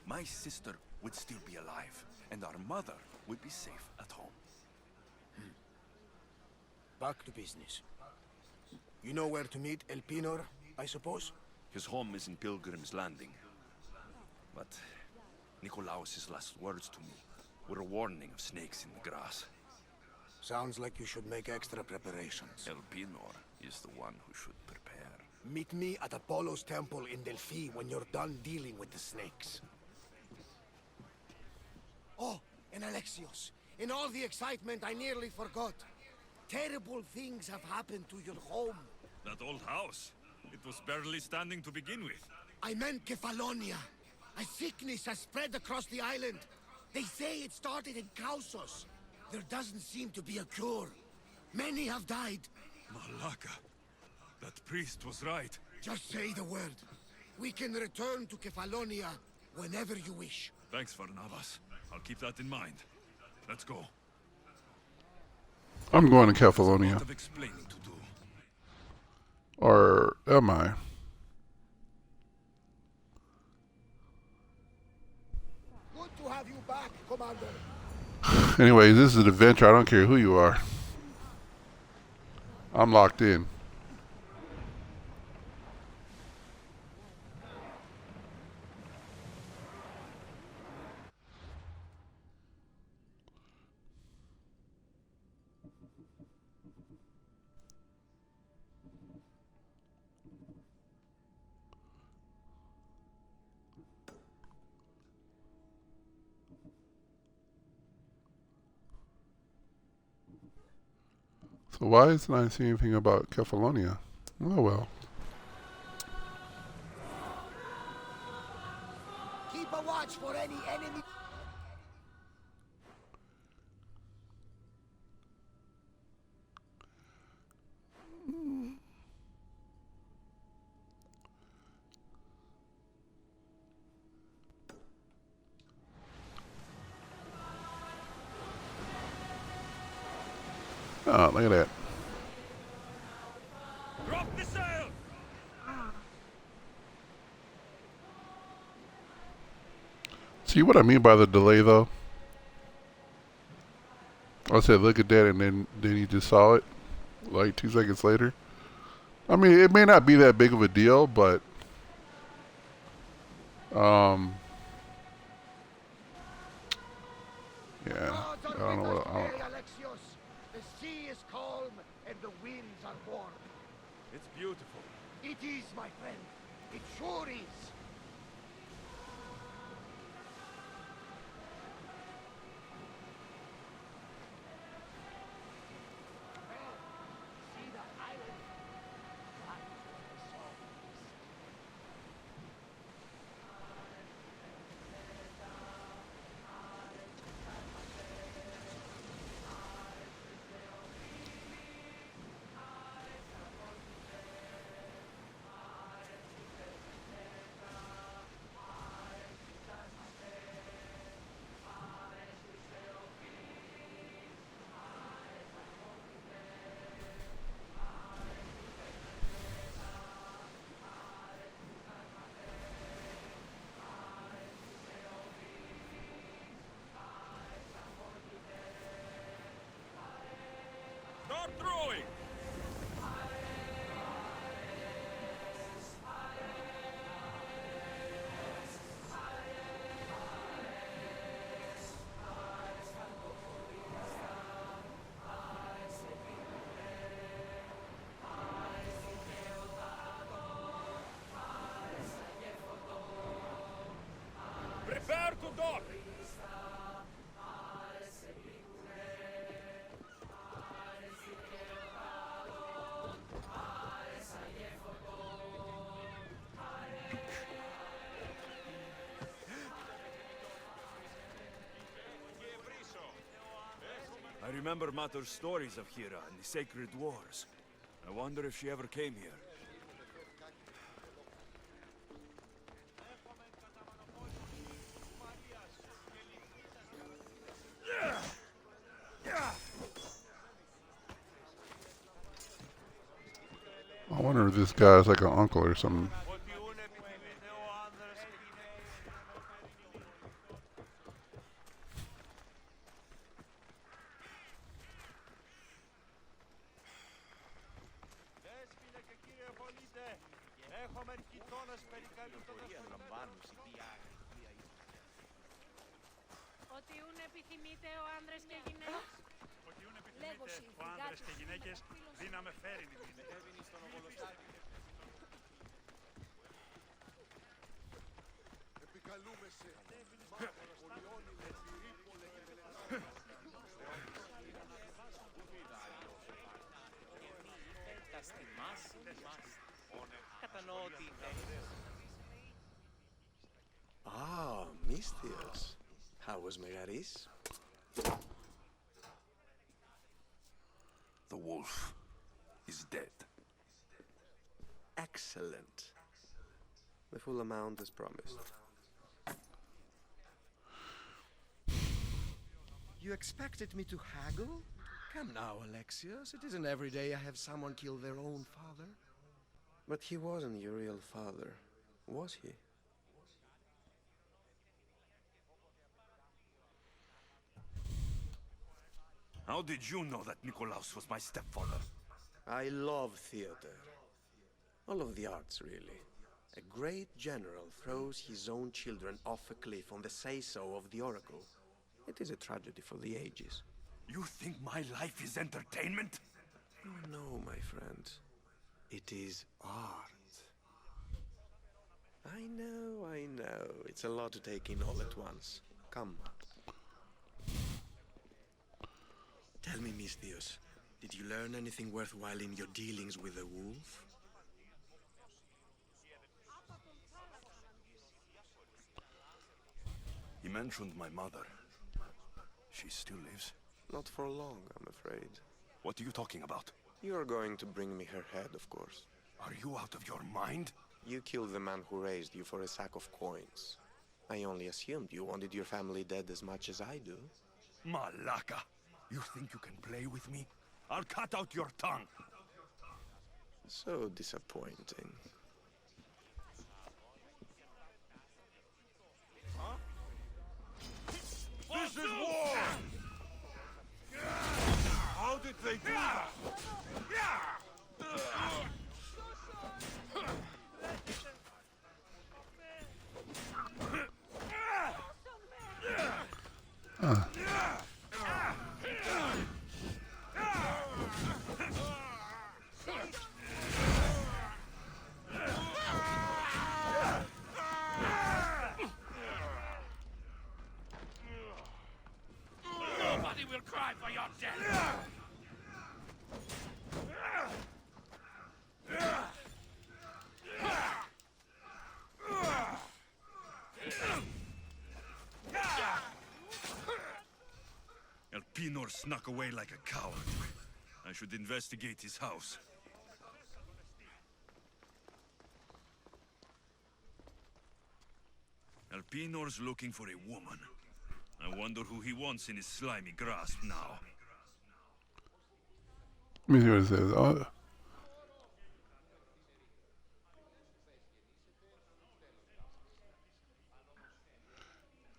my sister would still be alive, and our mother would be safe at home.
Back to business. You know where to meet Elpinor, I suppose?
His home is in Pilgrim's Landing. But Nikolaos' last words to me were a warning of snakes in the grass.
Sounds like you should make extra preparations.
Elpinor is the one who should prepare.
Meet me at Apollo's temple in Delphi when you're done dealing with the snakes. Oh, and Alexios, in all the excitement I nearly forgot. Terrible things have happened to your home.
That old house. It was barely standing to begin with.
I meant Kefalonia. A sickness has spread across the island. They say it started in Kausos. There doesn't seem to be a cure. Many have died.
Malaka. That priest was right.
Just say the word. We can return to Kefalonia whenever you wish.
Thanks, Varnavas. I'll keep that in mind. Let's go.
I'm going to
There's a lot
Kefalonia.
of explaining to do.
Or am I?
Good to have you back, Commander.
Anyways, this is an adventure. I don't care who you are. I'm locked in. So why isn't I seeing anything about Kefalonia? Oh well.
Keep a watch for any enemy.
Oh, look at that.
Drop the sail!
See what I mean by the delay, though? I said, look at that, and then you just saw it, like 2 seconds later. I mean, it may not be that big of a deal, but yeah, I don't know what.
Alexios, the sea is calm and the winds are warm.
It's beautiful.
It is, my friend. It sure is. See the island? That is all.
Start throwing!
Stop!
I remember Mater's stories of Hera and the sacred wars. I wonder if she ever came here.
I wonder if this guy is like an uncle or something.
Ότι ούν επιθυμείτε ο άνδρες και γυναίκες. Λέγωση,
ο άνδρες και γυναίκες δύναμε φέρει την
Επικαλούμε σε
Ah, Misthios. How was Megaris?
The wolf is dead.
Excellent. The full amount as promised. You expected me to haggle? Come now, Alexios. It isn't every day I have someone kill their own father. But he wasn't your real father, was he?
How did you know that Nikolaos was my stepfather?
I love theater. All of the arts, really. A great general throws his own children off a cliff on the say-so of the oracle. It is a tragedy for the ages.
You think my life is entertainment?
Oh, no, my friend. It is art. I know. It's a lot to take in all at once. Come. Tell me, Misthios, did you learn anything worthwhile in your dealings with the wolf?
He mentioned my mother. She still lives?
Not for long, I'm afraid.
What are you talking about?
You're going to bring me her head, of course.
Are you out of your mind?
You killed the man who raised you for a sack of coins. I only assumed you wanted your family dead as much as I do.
Malaka! You think you can play with me? I'll cut out your tongue!
So disappointing.
Huh? This is war! How did they do that?
Nobody will cry for your death!
Elpinor snuck away like a coward. I should investigate his house. Elpinor's looking for a woman. I wonder who he wants in his slimy grasp now.
Let me see what it says. Oh.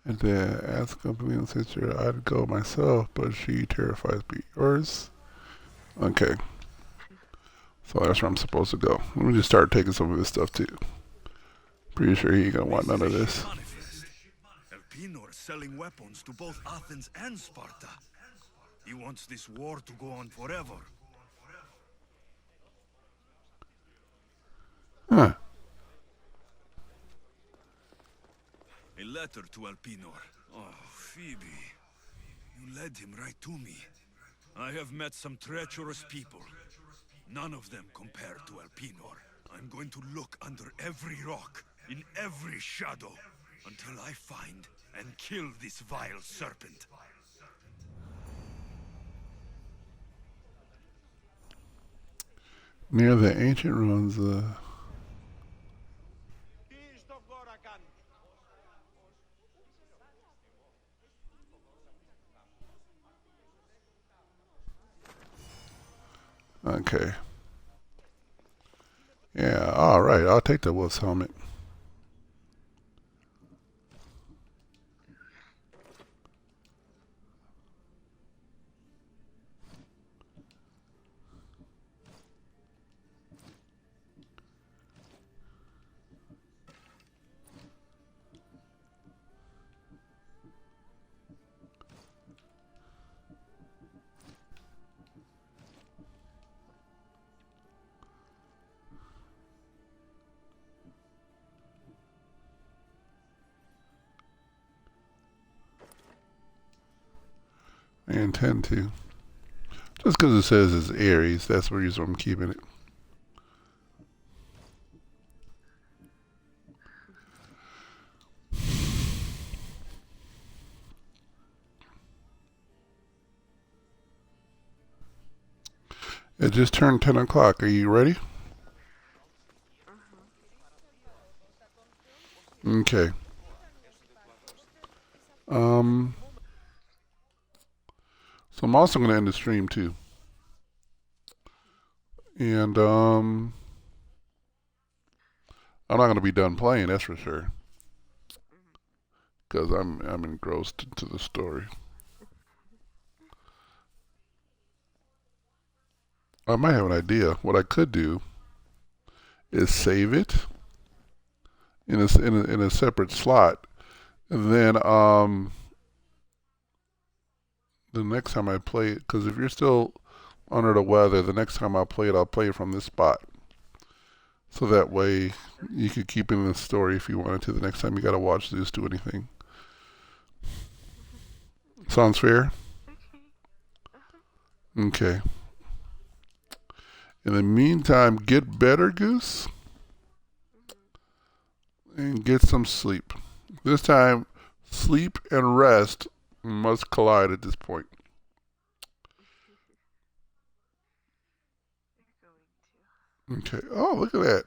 And then ask Olympian sister, I'd go myself, but she terrifies me. Yours? Okay. So that's where I'm supposed to go. Let me just start taking some of this stuff too. Pretty sure he ain't gonna want none of this.
Elpinor selling weapons to both Athens and Sparta. He wants this war to go on forever.
Huh.
A letter to Alpinor. Oh, Phoebe. You led him right to me. I have met some treacherous people. None of them compare to Alpinor. I'm going to look under every rock, in every shadow, until I find and kill this vile serpent.
Near the ancient ruins, okay. Yeah, alright, I'll take the wolf's helmet. I intend to. Just because it says it's Aries, that's the reason I'm keeping it. It just turned 10 o'clock. Are you ready? Okay. So I'm also going to end the stream too. And I'm not going to be done playing, that's for sure. Because I'm engrossed into the story. I might have an idea. What I could do is save it in a separate slot, and then the next time I play it, because if you're still under the weather, the next time I play it, I'll play it from this spot. So that way you could keep in the story if you wanted to. The next time you got to watch Zeus do anything. Sounds fair? Okay. In the meantime, get better, Goose. And get some sleep. This time, sleep and rest must collide at this point. Okay. Oh, look at that.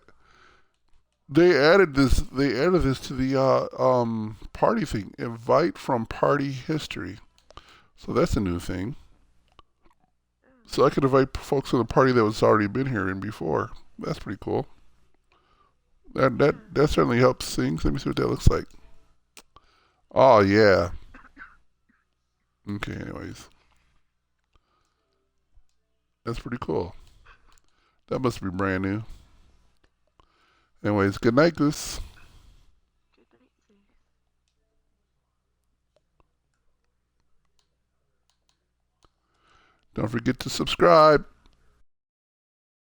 They added this to the party thing. Invite from party history. So that's a new thing. So I could invite folks to the party that was already been here and before. That's pretty cool. That certainly helps things. Let me see what that looks like. Oh yeah. Okay, anyways. That's pretty cool. That must be brand new. Anyways, good night, Goose. Don't forget to subscribe.